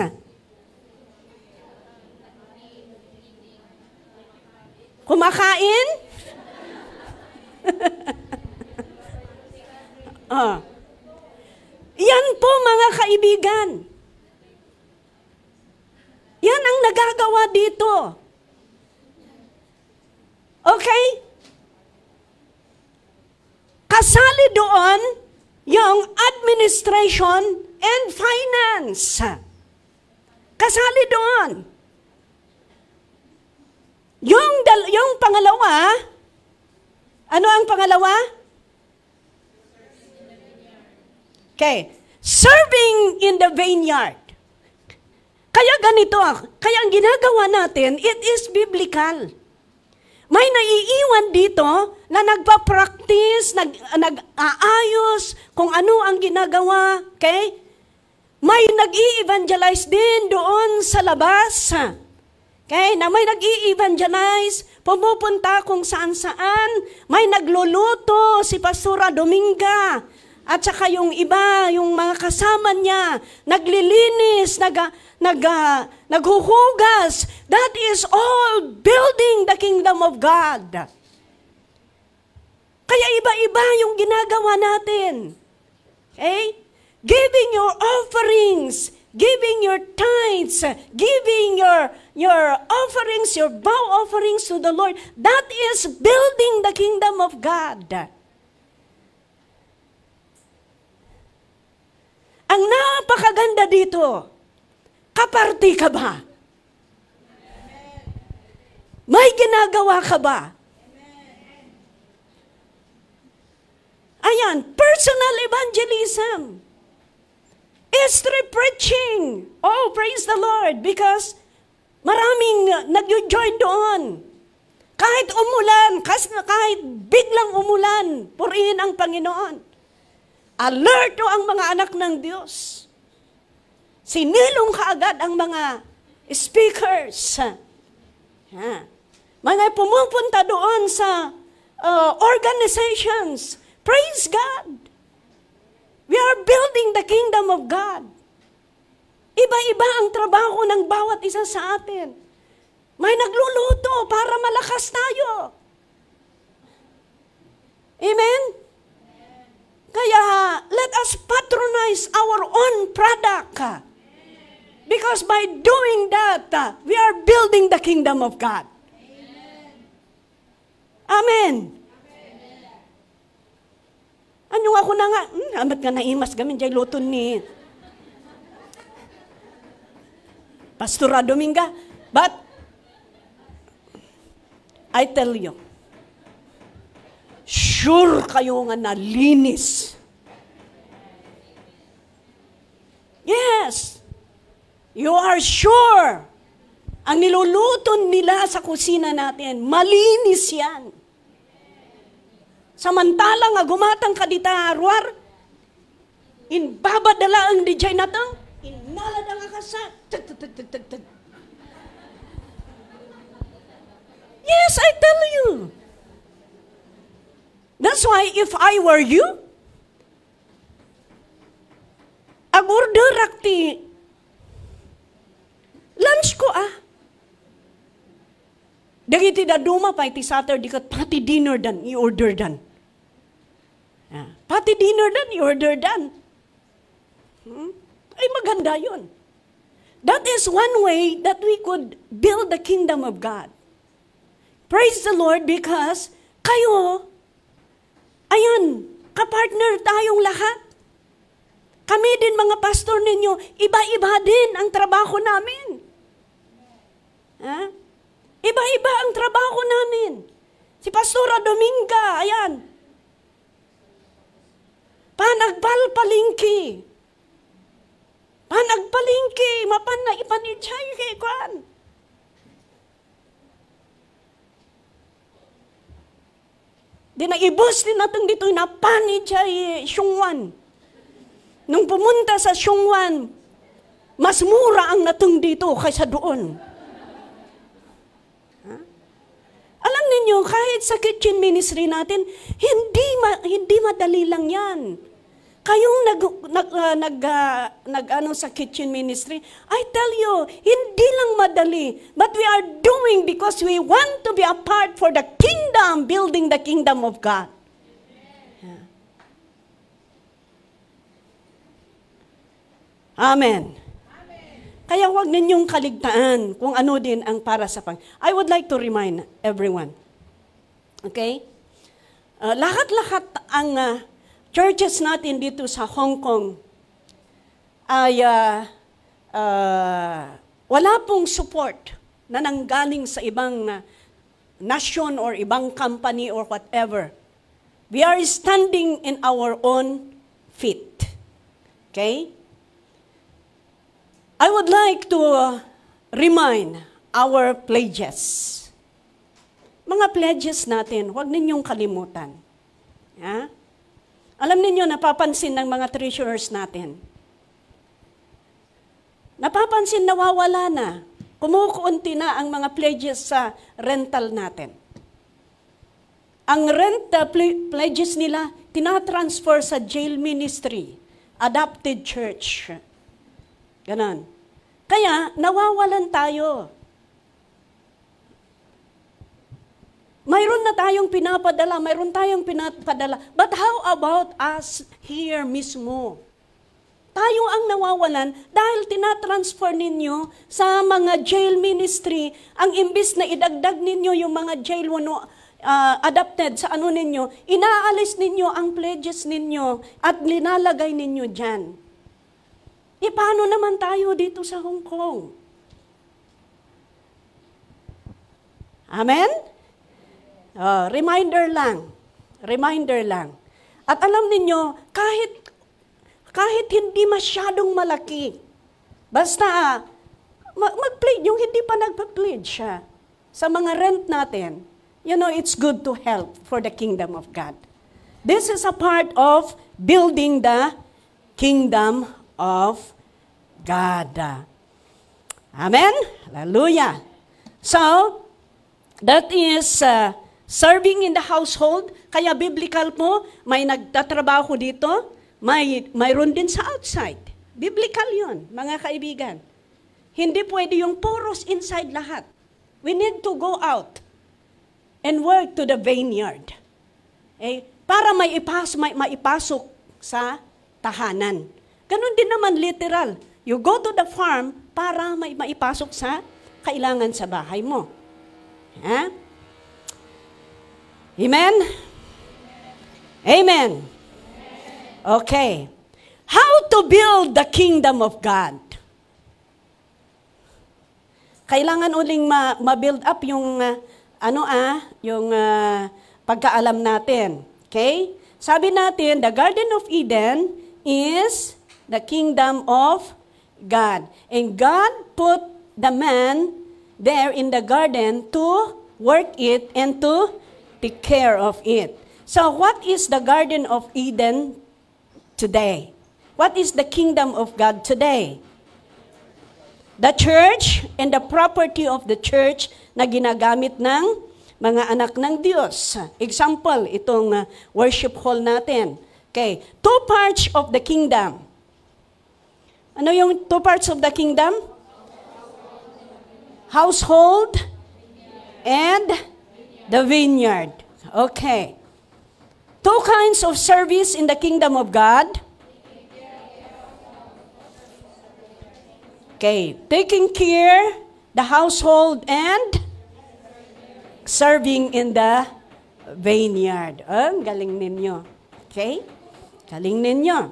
Kumakain? Yan po mga kaibigan. Yan ang nagagawa dito. Okay? Kasali doon yung administration and finance. Kasali doon. Yung pangalawa, ano ang pangalawa? Okay. Serving in the vineyard. Kaya ganito, kaya ang ginagawa natin, it is biblical. May naiiwan dito na nagpa-practice, nag-aayos kung ano ang ginagawa. Okay? May nag-i-evangelize din doon sa labas. Okay? Na may nag-i-evangelize, pumupunta kung saan-saan, may nagluluto si Pastora Dominga, at saka yung iba, yung mga kasama niya, naglilinis, naghuhugas. That is all building the kingdom of God. Kaya iba-iba yung ginagawa natin. Okay? Giving your offerings, giving your tithes, giving your offerings, your vow offerings to the Lord, that is building the kingdom of God. Ang napakaganda dito, kaparti ka ba? May ginagawa ka ba? Ayan, personal evangelism. Street preaching. Oh, praise the Lord, because maraming nag-join doon. Kahit umulan, kahit biglang umulan, purihin ang Panginoon. Alerto ang mga anak ng Diyos. Sinilong kaagad ang mga speakers. Mga pumupunta doon sa organizations. Praise God. We are building the kingdom of God. Iba-iba ang trabaho ng bawat isa sa atin. May nagluluto para malakas tayo. Amen? Kaya, let us patronize our own product. Because by doing that, we are building the kingdom of God. Amen. Ano ako na nga, amat nga naimas gamin, jay luton ni. Pastora Dominga. But, I tell you, sure kayo nga nalinis. Yes. You are sure. Ang niluluto nila sa kusina natin, malinis yan. Samantala nga gumatang ka dita arwar, babadala ang DJ na to, inalad ang akasa. Yes, I tell you. That's why if I were you, ag-order akti, lunch ko Dagiti da duma pa iti Saturday kat pati dinner dan, i-order dan. Pati dinner dan, i-order dan. Ay maganda yun. That is one way that we could build the kingdom of God. Praise the Lord because kayo, ayan, kapartner tayong lahat. Kami din mga pastor ninyo, iba-iba din ang trabaho namin. Iba-iba ang trabaho namin. Si Pastora Dominga, ayan. Panagpalpalingki. Mapan na ipanitsay kay Kwan. Di na ibus din natin dito na panitsay Syungwan. Nung pumunta sa Syungwan, mas mura ang natung dito kaysa doon. Alam ninyo, kahit sa kitchen ministry natin, hindi madali lang yan. Kayong sa kitchen ministry, I tell you, hindi lang madali. But we are doing because we want to be a part for the kingdom, building the kingdom of God. Yeah. Amen. Kaya huwag ninyong kaligtaan kung ano din ang para sa I would like to remind everyone. Okay? Lahat-lahat ang churches natin dito sa Hong Kong ay wala pong support na nanggaling sa ibang nation or ibang company or whatever. We are standing in our own feet. Okay? I would like to remind our pledges. Mga pledges natin, huwag ninyong kalimutan. Yeah? Alam ninyo, napapansin ng mga treasurers natin. Napapansin, nawawala na. Kumukunti na ang mga pledges sa rental natin. Ang pledges nila, tinatransfer sa jail ministry, adopted church. Ganon. Kaya, nawawalan tayo. Mayroon na tayong pinapadala, But how about us here mismo? Tayo ang nawawalan dahil tinatransfer ninyo sa mga jail ministry, ang imbis na idagdag ninyo yung mga jail adopted sa ninyo, inaalis ninyo ang pledges ninyo at linalagay ninyo dyan. Paano naman tayo dito sa Hong Kong? Amen? Reminder lang. At alam ninyo, kahit hindi masyadong malaki, basta mag-pledge, yung hindi pa nagpa-pledge siya sa mga rent natin, it's good to help for the kingdom of God. This is a part of building the kingdom of God. Amen? Hallelujah. So, that is serving in the household. Kaya biblical po, may nagtatrabaho dito, mayroon din sa outside. Biblical yun, mga kaibigan. Hindi pwede yung puros inside lahat. We need to go out and work to the vineyard. Para maipasok sa tahanan. Ganun din naman literal. You go to the farm para maipasok sa kailangan sa bahay mo. Amen? Amen. Okay. How to build the kingdom of God? Kailangan uling ma-build up yung pagkaalam natin. Okay? Sabi natin, the Garden of Eden is the kingdom of God. And God put the man there in the garden to work it and to take care of it. So what is the Garden of Eden today? What is the kingdom of God today? The church and the property of the church na ginagamit ng mga anak ng Diyos. Example, itong worship hall natin. Okay, 2 parts of the kingdom. Ano yung 2 parts of the kingdom? Household and the vineyard. Okay. 2 kinds of service in the kingdom of God. Okay, taking care, the household, and serving in the vineyard. Galing ninyo. Okay? Galing ninyo.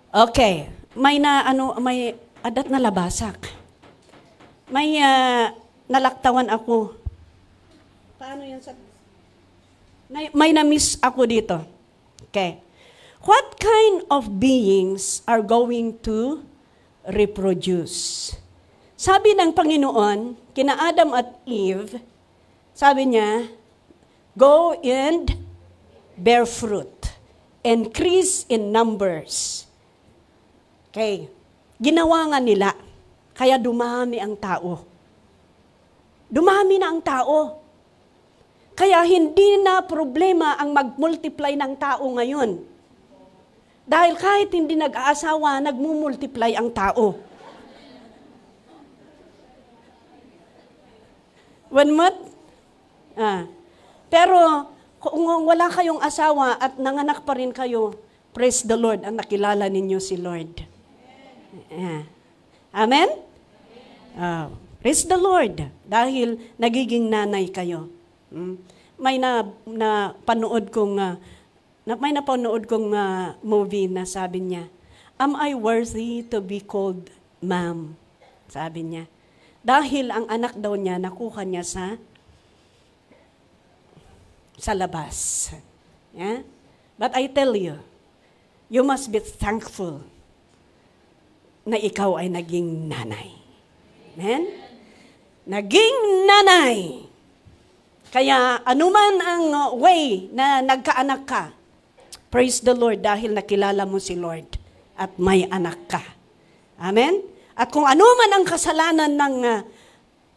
Okay, may adat na labasak. May nalaktawan ako. Paano yan sa... May na-miss ako dito. Okay. What kind of beings are going to reproduce? Sabi ng Panginoon, kina Adam at Eve, sabi niya, go and bear fruit, increase in numbers. Okay. Ginawa nga nila, kaya dumami ang tao. Dumami na ang tao. Kaya hindi na problema ang mag-multiply ng tao ngayon. Dahil kahit hindi nag-aasawa, nagmumultiply ang tao. One month? Pero kung wala kayong asawa at nanganak pa rin kayo, praise the Lord, ang nakilala ninyo si Lord. Amen? Praise the Lord, dahil nagiging nanay kayo. May napanood kong movie na sabi niya, am I worthy to be called ma'am? Sabi niya. Dahil ang anak daw niya, nakuha niya sa labas. Yeah? But I tell you, you must be thankful na ikaw ay naging nanay. Amen? Naging nanay. Kaya anuman ang way na nagkaanak ka, praise the Lord dahil nakilala mo si Lord at may anak ka. Amen? At kung anuman ang kasalanan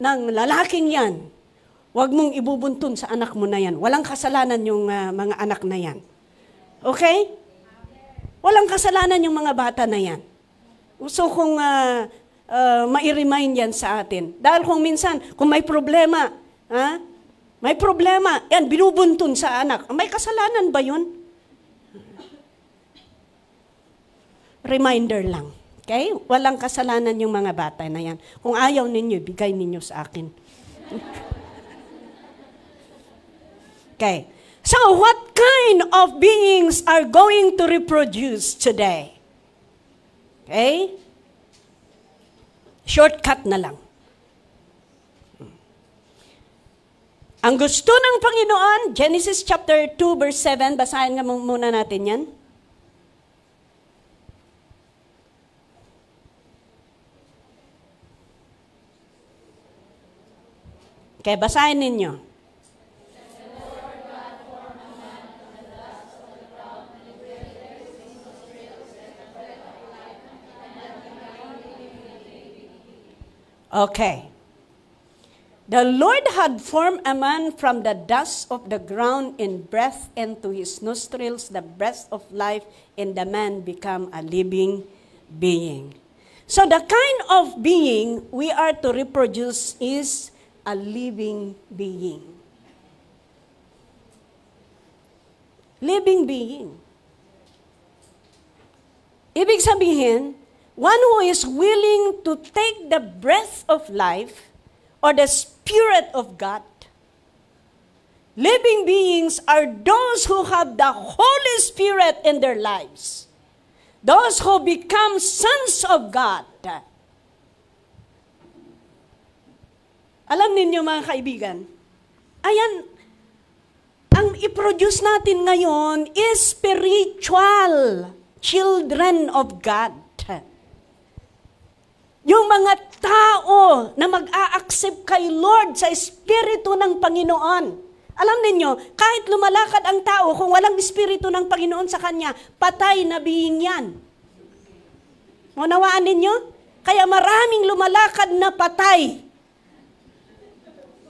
ng lalaking yan, huwag mong ibubuntun sa anak mo na yan. Walang kasalanan yung mga anak na yan. Okay? Walang kasalanan yung mga bata na yan. So kung mai-remind yan sa atin. Dahil kung minsan, kung may problema, yan, binubuntun sa anak. May kasalanan ba yun? Reminder lang. Okay? Walang kasalanan yung mga bata na yan. Kung ayaw ninyo, bigay ninyo sa akin. Okay. So, what kind of beings are going to reproduce today? Okay? Shortcut na lang. Ang gusto ng Panginoon, Genesis chapter 2 verse 7, basahin nga muna natin yan. Okay, basahin ninyo. Okay. The Lord had formed a man from the dust of the ground and breathed into his nostrils the breath of life, and the man became a living being. So the kind of being we are to reproduce is a living being. Living being. Ibig sabihin, one who is willing to take the breath of life or the Spirit of God. Living beings are those who have the Holy Spirit in their lives. Those who become sons of God. Alam ninyo mga kaibigan, ayan, ang i-produce natin ngayon is spiritual children of God. Yung mga tao na mag-a-accept kay Lord sa Espiritu ng Panginoon. Alam ninyo, kahit lumalakad ang tao, kung walang Espiritu ng Panginoon sa kanya, patay na being yan. Maunawaan ninyo? Kaya maraming lumalakad na patay.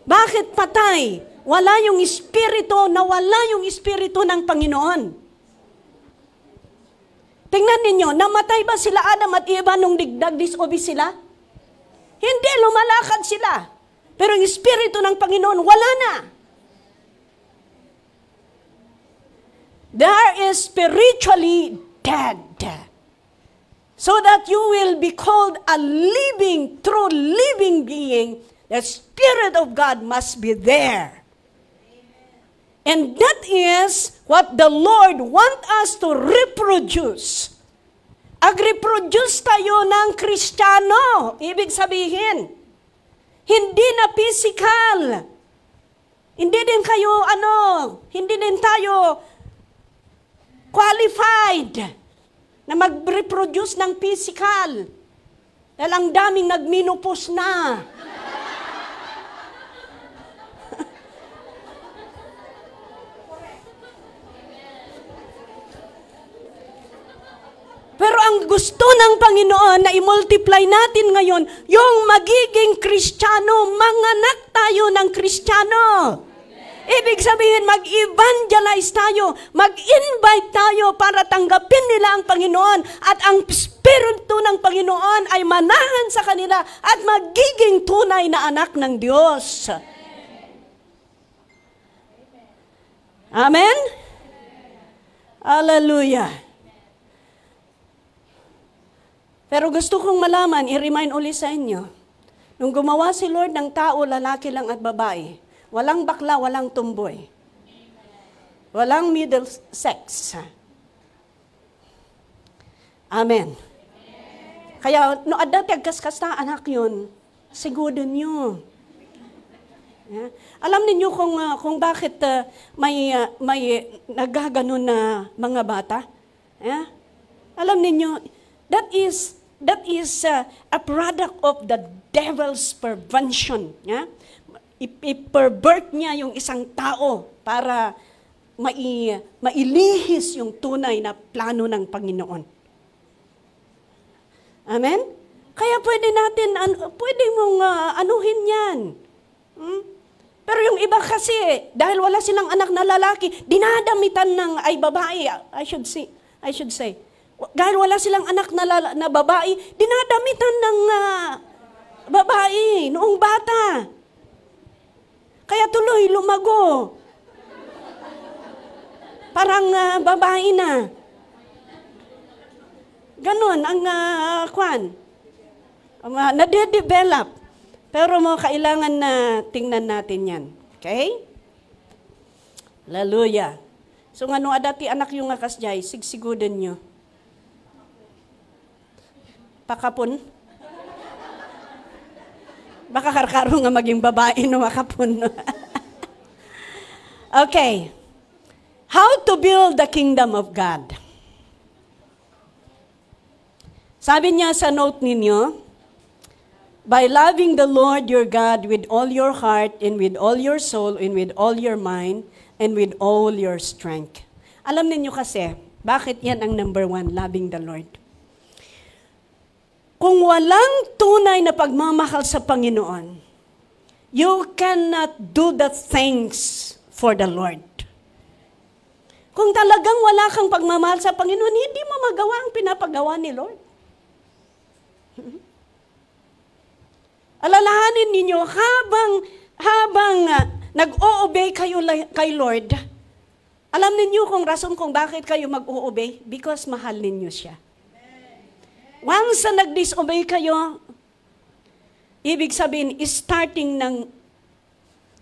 Bakit patay? Wala yung Espiritu, nawala yung Espiritu ng Panginoon. Tingnan ninyo, namatay ba sila Adam at Eva nung nag-disobey sila? Hindi, lumalakad sila. Pero yung Espiritu ng Panginoon, wala na. They are spiritually dead. So that you will be called a living, true living being, the Spirit of God must be there. And that is what the Lord wants us to reproduce. Ag-reproduce tayo ng Kristiyano. Ibig sabihin, hindi na physical. Hindi din kayo, hindi din tayo qualified na mag-reproduce ng physical. Dahil ang daming nagminopause na. Pero ang gusto ng Panginoon na i-multiply natin ngayon, yung magiging Kristiyano, manganak tayo ng Kristiyano. Ibig sabihin, mag-evangelize tayo, mag-invite tayo para tanggapin nila ang Panginoon at ang Espiritu ng Panginoon ay manahan sa kanila at magiging tunay na anak ng Diyos. Amen? Hallelujah. Pero gusto kong malaman, i-remind ulit sa inyo, nung gumawa si Lord ng tao, lalaki lang at babae, walang bakla, walang tumboy. Walang middle sex. Amen. Kaya, no adati agkas-kasta anak yun, siguro nyo. Yeah. Alam niyo kung bakit may nagaganon na mga bata? Yeah? Alam niyo that is a product of the devil's perversion. Yeah? I-pervert niya yung isang tao para mailihis yung tunay na plano ng Panginoon. Amen? Kaya pwede mong anuhin yan. Pero yung iba kasi, dahil wala silang anak na lalaki, dinadamitan ng babae, I should say. Dahil wala silang anak na babae, dinadamitan ng babae noong bata. Kaya tuloy lumago. Parang babae na. Ganon ang nade-develop. Pero kailangan na tingnan natin yan. Okay? Hallelujah. So nga nung adati anak yung akasjay, sigsigudan nyo. Pakapon. Baka karkaro nga maging babae no makapon. Okay. How to build the kingdom of God? Sabi niya sa note ninyo, by loving the Lord your God with all your heart and with all your soul and with all your mind and with all your strength. Alam ninyo kasi, bakit yan ang number 1, loving the Lord? Kung walang tunay na pagmamahal sa Panginoon, you cannot do the things for the Lord. Kung talagang wala kang pagmamahal sa Panginoon, hindi mo magawa ang pinapagawa ni Lord. Alalahanin ninyo, habang nag-o-obey kayo kay Lord, alam ninyo kung rason kung bakit kayo mag-o-obey? Because mahal ninyo siya. Once na nag-disobey kayo, ibig sabihin, starting ng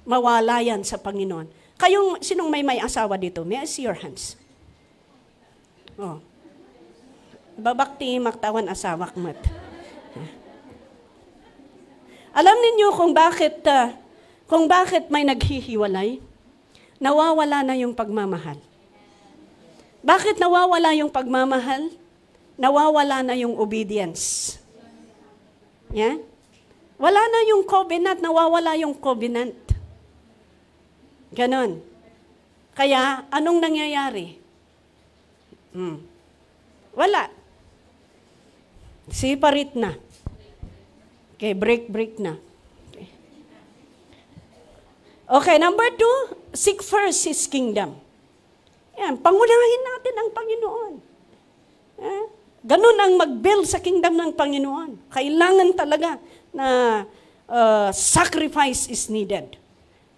mawala yan sa Panginoon. Kayong, sinong may asawa dito? May I see your hands? Oh. Babakti maktawan asawak mat. Alam ninyo kung bakit may naghihiwalay? Nawawala na yung pagmamahal. Bakit nawawala yung pagmamahal? Nawawala na yung obedience. Yeah? Wala na yung covenant, nawawala yung covenant. Ganon. Kaya, anong nangyayari? Wala. Separate na. Okay, break na. Okay, number 2, seek first His kingdom. Yan, pangunahin natin ang Panginoon. Ganun ang mag-build sa kingdom ng Panginoon. Kailangan talaga na sacrifice is needed.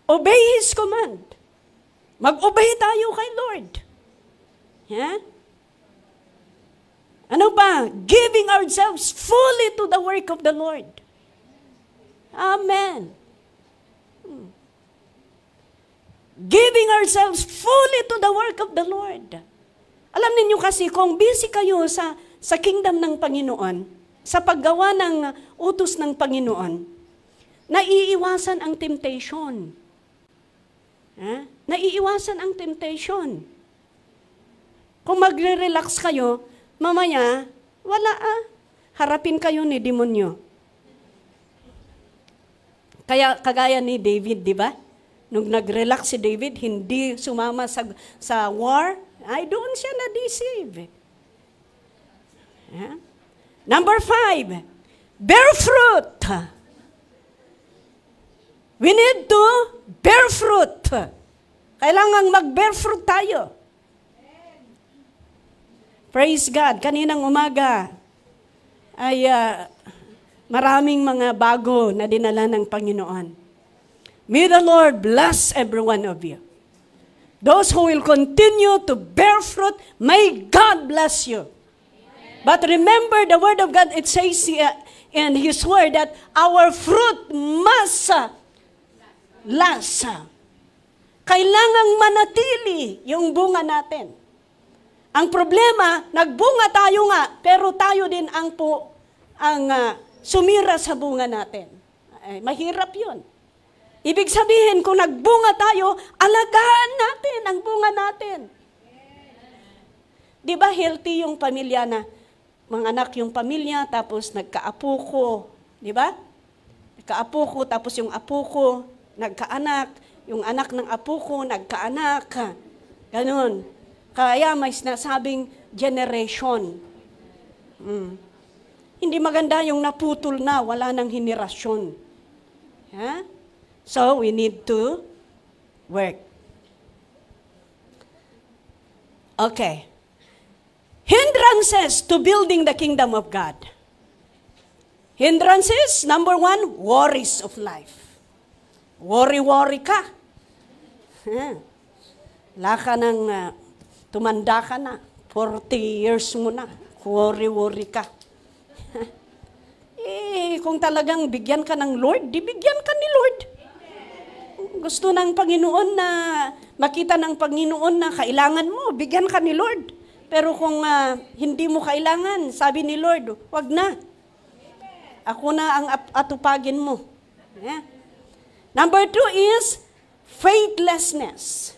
Obey His command. Mag-obey tayo kay Lord. Yeah? Ano ba? Giving ourselves fully to the work of the Lord. Amen. Giving ourselves fully to the work of the Lord. Alam niyo kasi, kung busy kayo sa kingdom ng Panginoon, sa paggawa ng utos ng Panginoon, naiiwasan ang temptation. Naiiwasan ang temptation. Kung magre-relax kayo, mamaya, wala harapin kayo ni demonyo. Kaya kagaya ni David, di ba? Nung nag-relax si David, hindi sumama sa war, ay doon siya na-deceive. Yeah? Number 5, bear fruit. We need to bear fruit. Kailangan mag-bear fruit tayo. Praise God. Kaninang umaga ay maraming mga bago na dinala ng Panginoon. May the Lord bless every one of you. Those who will continue to bear fruit, may God bless you. Amen. But remember the word of God, it says in His word that our fruit must last. Kailangang manatili yung bunga natin. Ang problema, nagbunga tayo nga, pero tayo din ang sumira sa bunga natin. Mahirap yun. Ibig sabihin, kung nagbunga tayo, alagaan natin ang bunga natin. Di ba healthy yung pamilya na, mga anak yung pamilya, tapos nagkaapo ko, di ba? Nagkaapo ko, tapos yung apo ko, nagkaanak, yung anak ng apo ko, nagkaanak. Ganun. Kaya may sinasabing generation. Hindi maganda yung naputol na, wala nang henerasyon. Ha? So, we need to work. Okay. Hindrances to building the kingdom of God. Hindrances, number 1, worries of life. Worry ka. Wala ka nang, tumanda ka na, 40 years mo na, worry ka. Kung talagang bigyan ka ng Lord, di bigyan ka ni Lord. Gusto ng Panginoon na makita ng Panginoon na kailangan mo, bigyan ka ni Lord. Pero kung hindi mo kailangan, sabi ni Lord, wag na. Ako na ang atupagin mo. Yeah. Number 2 is faithlessness.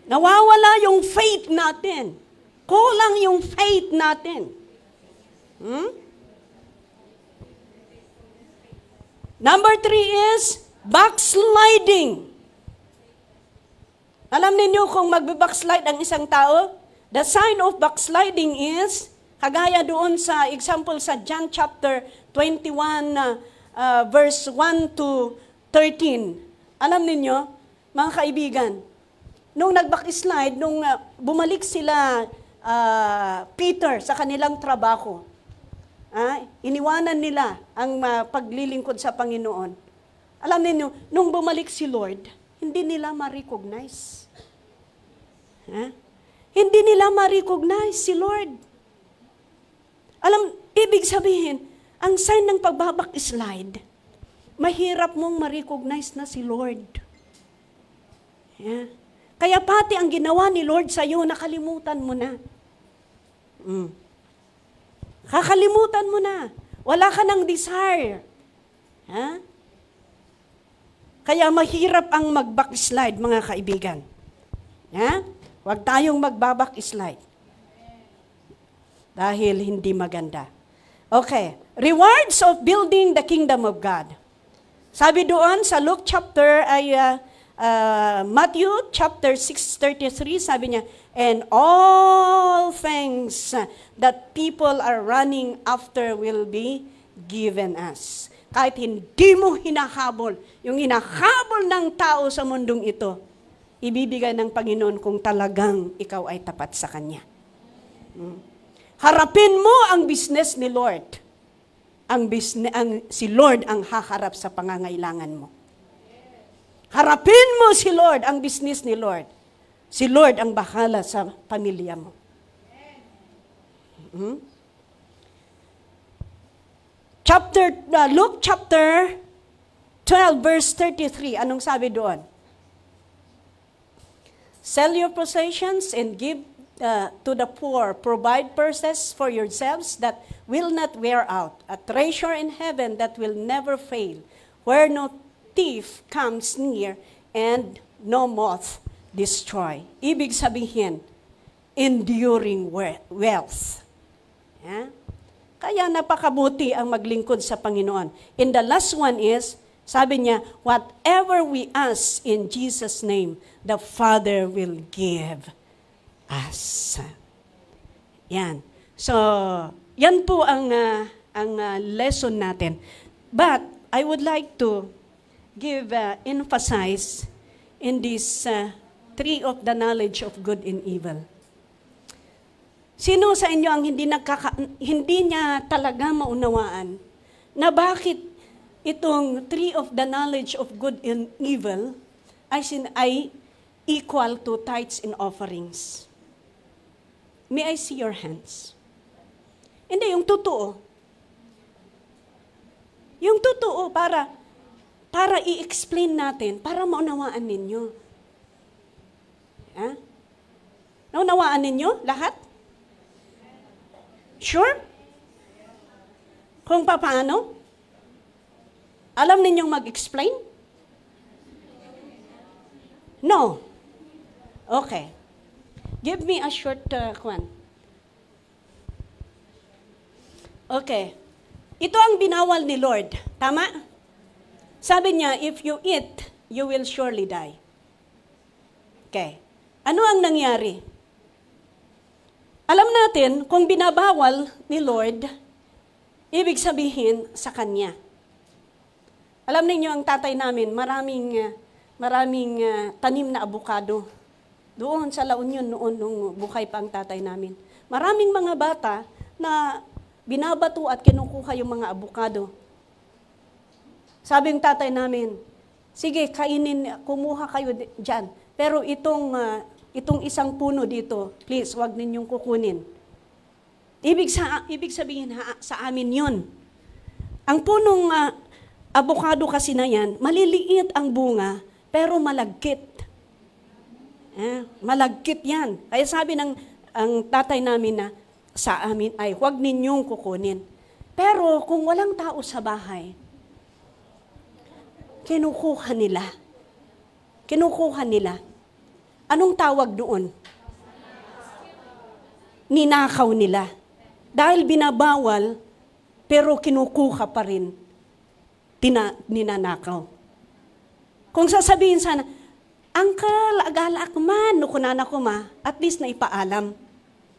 Nawawala yung faith natin. Kulang yung faith natin. Number 3 is backsliding. Alam niyo kung magbe-backslide ang isang tao? The sign of backsliding is, kagaya doon sa example sa John chapter 21, verse 1 to 13. Alam niyo, mga kaibigan, nung nag-backslide, nung bumalik sila Peter sa kanilang trabaho, iniwanan nila ang paglilingkod sa Panginoon. Alam niyo, nung bumalik si Lord, hindi nila ma-recognize. Hindi nila ma-recognize si Lord. Ibig sabihin, ang sign ng pagbabak-slide, mahirap mong ma-recognize na si Lord. Kaya pati ang ginawa ni Lord sa iyo, nakalimutan mo na. Kakalimutan mo na. Wala ka ng desire. Ha? Kaya mahirap ang mag-backslide, mga kaibigan. Ha? Huwag tayong mag-backslide. Dahil hindi maganda. Okay. Rewards of building the kingdom of God. Sabi doon sa Luke chapter, Matthew chapter 6:33, sabi niya, and all things that people are running after will be given us. Kahit hindi mo hinahabol, yung hinahabol ng tao sa mundong ito, ibibigay ng Panginoon kung talagang ikaw ay tapat sa Kanya. Harapin mo ang business ni Lord. Si Lord ang haharap sa pangangailangan mo. Harapin mo si Lord, ang business ni Lord. Si Lord ang bahala sa pamilya mo. Luke chapter 12 verse 33, anong sabi doon? Sell your possessions and give to the poor. Provide purses for yourselves that will not wear out. A treasure in heaven that will never fail, where no thief comes near and no moth destroy. Ibig sabihin, enduring wealth. Yeah? Kaya napakabuti ang maglingkod sa Panginoon. And the last one is, sabi niya, whatever we ask in Jesus' name, the Father will give us. Yan. So, yan po ang lesson natin. But, I would like to emphasize in this tree of the knowledge of good and evil. Sino sa inyo ang hindi niya talaga maunawaan na bakit itong tree of the knowledge of good and evil ay equal to tithes and offerings? May I see your hands? Hindi, yung totoo. Yung totoo, para i-explain natin, para maunawaan ninyo. Ha? Naunawaan ninyo lahat? Sure? Kung paano? Alam ninyong mag-explain? No. Okay. Give me a short one. Okay. Ito ang binawal ni Lord. Tama? Sabi niya, if you eat, you will surely die. Okay. Ano ang nangyari? Alam natin, kung binabawal ni Lord, ibig sabihin sa Kanya. Alam niyo ang tatay namin, maraming tanim na abukado. Doon sa La Union noon, nung buhay pa ang tatay namin. Maraming mga bata na binabato at kinukuha yung mga abukado. Sabi ng tatay namin, sige, kainin, kumuha kayo dyan. Pero itong isang puno dito, please, wag ninyong kukunin. Ibig sabihin sa amin yun. Ang punong abukado kasi na yan, maliliit ang bunga, pero malagkit. Malagkit yan. Kaya sabi ang tatay namin na sa amin ay huwag ninyong kukunin. Pero kung walang tao sa bahay, kinukuha nila. Anong tawag doon? Ninakaw nila. Dahil binabawal, pero kinukuha pa rin, ninanakaw. Kung sasabihin sana, Uncle, agalak man, nukunan ako at least na ipaalam.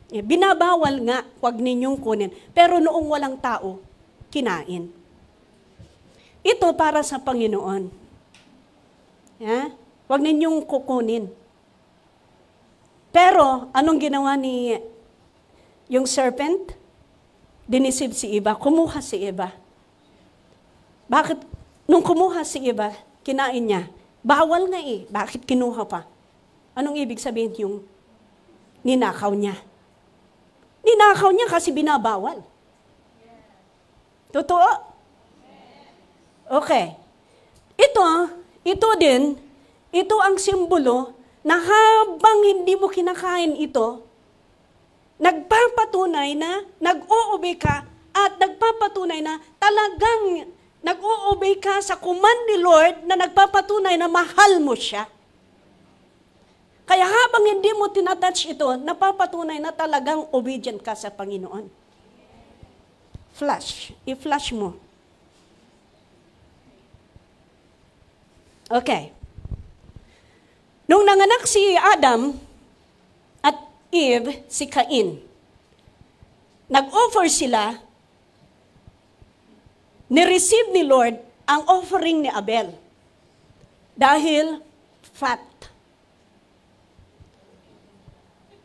Binabawal nga, huwag ninyong kunin. Pero noong walang tao, kinain. Ito para sa Panginoon. Huwag ninyong kukunin. Pero, anong ginawa ni yung serpent? Dinisib si Eva. Kumuha si Eva. Bakit? Nung kumuha si Eva, kinain niya. Bawal nga Bakit kinuha pa? Anong ibig sabihin yung ninakaw niya? Ninakaw niya kasi binabawal. Totoo? Okay. Ito din, ito ang simbolo na habang hindi mo kinakain ito, nagpapatunay na nag-o-obey ka at nagpapatunay na talagang nag-o-obey ka sa command ni Lord na nagpapatunay na mahal mo siya. Kaya habang hindi mo tinatouch ito, napapatunay na talagang obedient ka sa Panginoon. Flash. I-flash mo. Okay. Nung nanganak si Adam at Eve, si Cain, nag-offer sila, ni-receive ni Lord ang offering ni Abel. Dahil fat.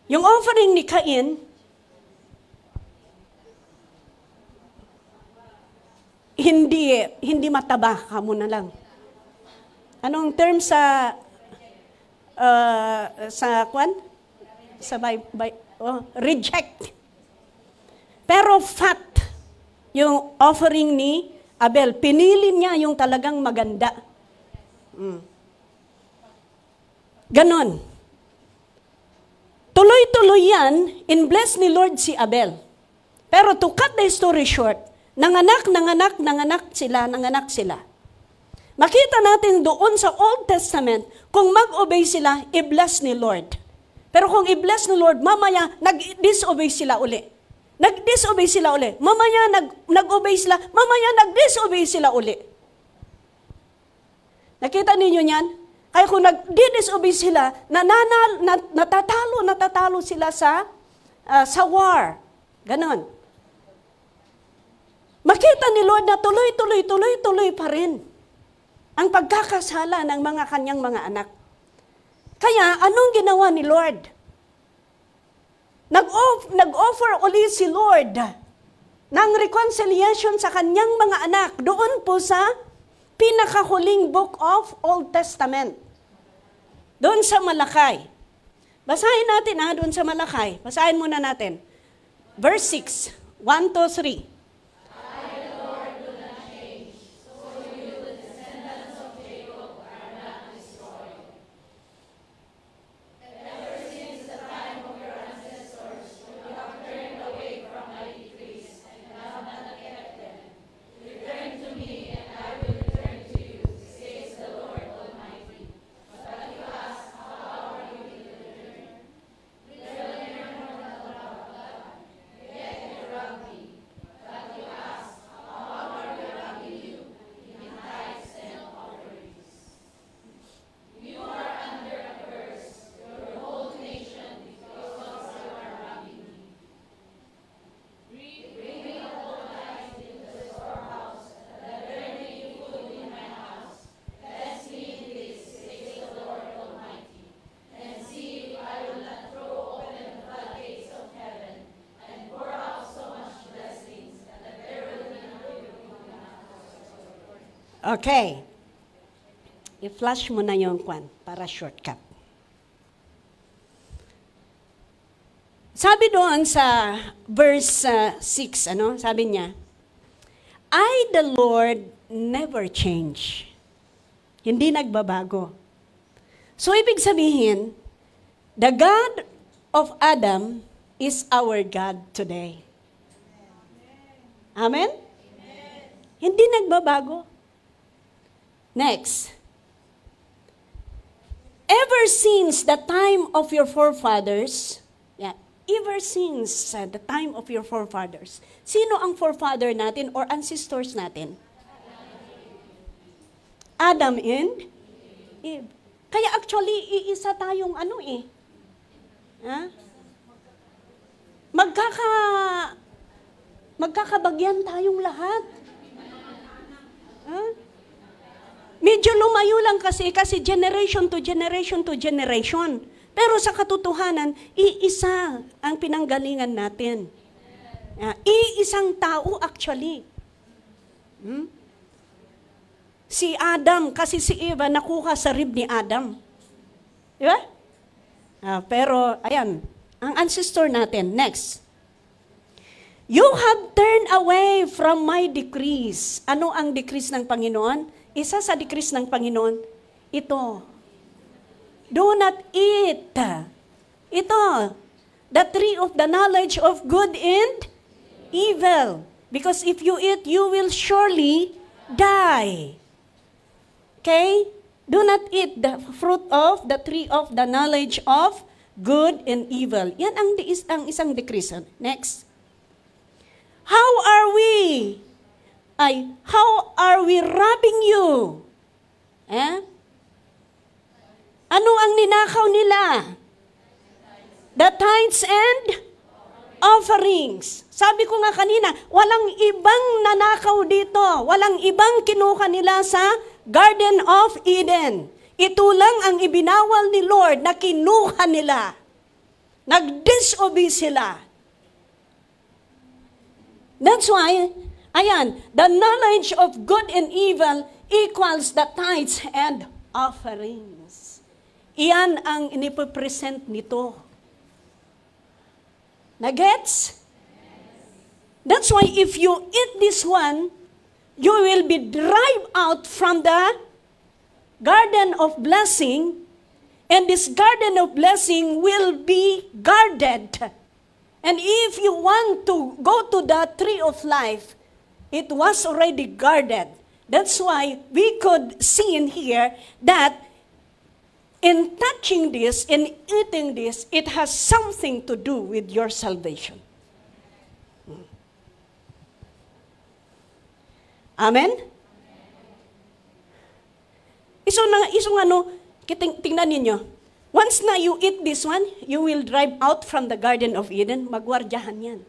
Yung offering ni Cain, hindi mataba ka muna lang. Anong term sa kwan? Reject. Pero fat yung offering ni Abel. Pinili niya yung talagang maganda. Ganon. Tuloy-tuloy yan, in-bless ni Lord si Abel. Pero to cut the story short, nanganak sila. Makita natin doon sa Old Testament, kung mag-obey sila, i-bless ni Lord. Pero kung i-bless ni Lord, mamaya, nag-disobey sila uli. Mamaya, nag-obey sila. Mamaya, nag-disobey sila uli. Nakita ninyo yan? Kaya kung nag-disobey sila, natatalo sila sa war. Ganon. Makita ni Lord na tuloy pa rin ang pagkakasala ng mga kanyang mga anak. Kaya, anong ginawa ni Lord? Nag-offer ulit si Lord ng reconciliation sa kanyang mga anak doon po sa pinakahuling book of Old Testament. Doon sa Malakay. Basahin natin doon sa Malakay. Basahin muna natin. Verse 6, 1 to 3. Okay. I-flash mo na yung kwan para shortcut. Sabi doon sa verse 6, sabi niya, I, the Lord, never change. Hindi nagbabago. So, ibig sabihin, the God of Adam is our God today. Amen? Hindi nagbabago. Next. Ever since the time of your forefathers, ever since the time of your forefathers, sino ang forefather natin or ancestors natin? Adam and Eve. Kaya actually, iisa tayong magkakabagyan tayong lahat. Medyo lumayo lang kasi generation to generation to generation. Pero sa katotohanan, iisa ang pinanggalingan natin. Iisang tao actually. Si Adam, kasi si Eva nakuha sa rib ni Adam. Di ba? Pero, ayan, ang ancestor natin. Next. You have turned away from my decrees. Ano ang decrees ng Panginoon? Isa sa decrees ng Panginoon, ito. Do not eat. Ito. the tree of the knowledge of good and evil. Because if you eat, you will surely die. Okay? Do not eat the fruit of the tree of the knowledge of good and evil. Yan ang isang decrease. Next. How are we robbing you? Ano ang ninakaw nila? The tithes and offerings. Sabi ko nga kanina, walang ibang nanakaw dito. Walang ibang kinuha nila sa Garden of Eden. Ito lang ang ibinawal ni Lord na kinuha nila. Nag-disobey sila. That's why, the knowledge of good and evil equals the tithes and offerings. Iyan ang inipresent nito. Nagets? That's why if you eat this one, you will be driven out from the garden of blessing, and this garden of blessing will be guarded. And if you want to go to the tree of life, it was already guarded. That's why we could see in here that in touching this, in eating this, it has something to do with your salvation. Amen? Tingnan ninyo. Once na you eat this one, you will drive out from the Garden of Eden. Magwardyahan yan.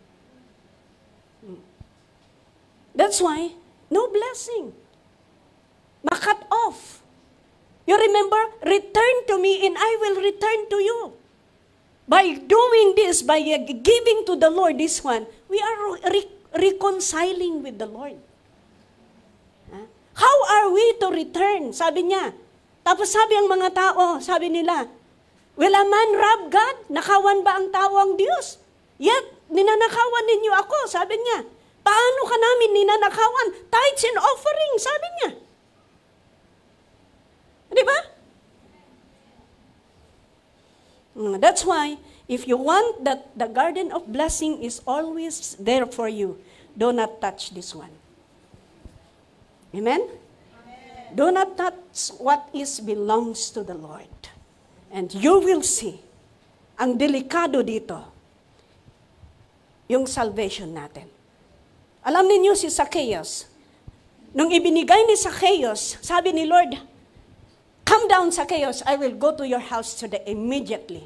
That's why, no blessing. Makat off. You remember, return to me and I will return to you. By doing this, by giving to the Lord this one, we are reconciling with the Lord. How are we to return? Sabi niya. Tapos sabi ang mga tao, sabi nila, will a man rob God? Nakawan ba ang tao ang Diyos? Yet, ninanakawan ninyo ako, sabi niya. Paano ka namin ninanakawan? Tithes and offering, sabi niya. Di ba? That's why, if you want that the garden of blessing is always there for you, do not touch this one. Amen? Do not touch what belongs to the Lord. And you will see, ang delikado dito, yung salvation natin. Alam niyo si Zacchaeus, nung ibinigay ni Zacchaeus, sabi ni Lord, come down, Zacchaeus, I will go to your house today immediately.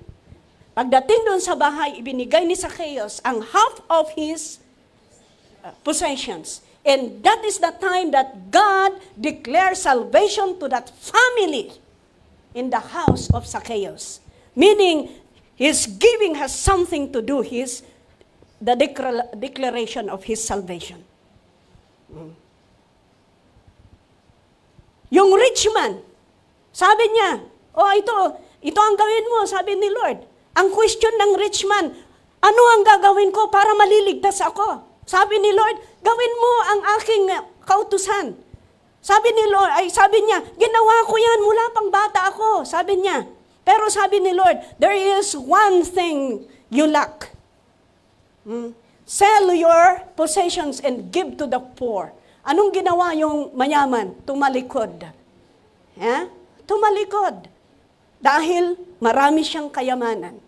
Pagdating doon sa bahay, ibinigay ni Zacchaeus ang half of his possessions. And that is the time that God declares salvation to that family in the house of Zacchaeus. Meaning, his giving has something to do with the declaration of his salvation. Yung rich man, sabi niya, ito ang gawin mo, sabi ni Lord. Ang question ng rich man, ano ang gagawin ko para maliligtas ako? Sabi ni Lord, gawin mo ang aking kautusan. Sabi niya, ginawa ko yan mula pang bata ako, sabi niya. Pero sabi ni Lord, there is one thing you lack. Sell your possessions and give to the poor. Anong ginawa yung mayaman? Tumalikod. Tumalikod. Dahil marami siyang kayamanan.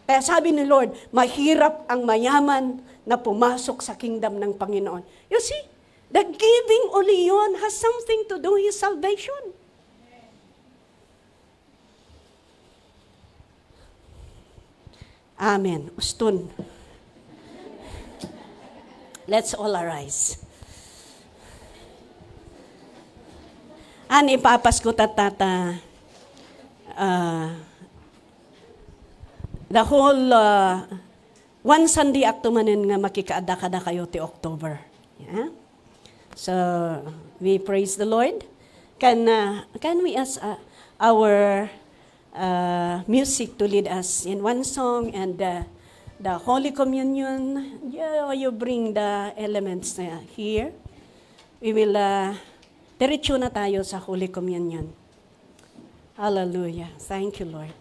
Kaya sabi ni Lord, mahirap ang mayaman na pumasok sa kingdom ng Panginoon. You see, the giving only yun has something to do with salvation. Amen. Ustun. Let's all arise. Ipapas ko tatata the whole one Sunday aktumanen nga makikaada-kada kayo ti October. Yeah? So, we praise the Lord. Can we ask our music to lead us in one song and the Holy Communion? You bring the elements here. We will diretso na tayo sa Holy Communion. Hallelujah. Thank you, Lord.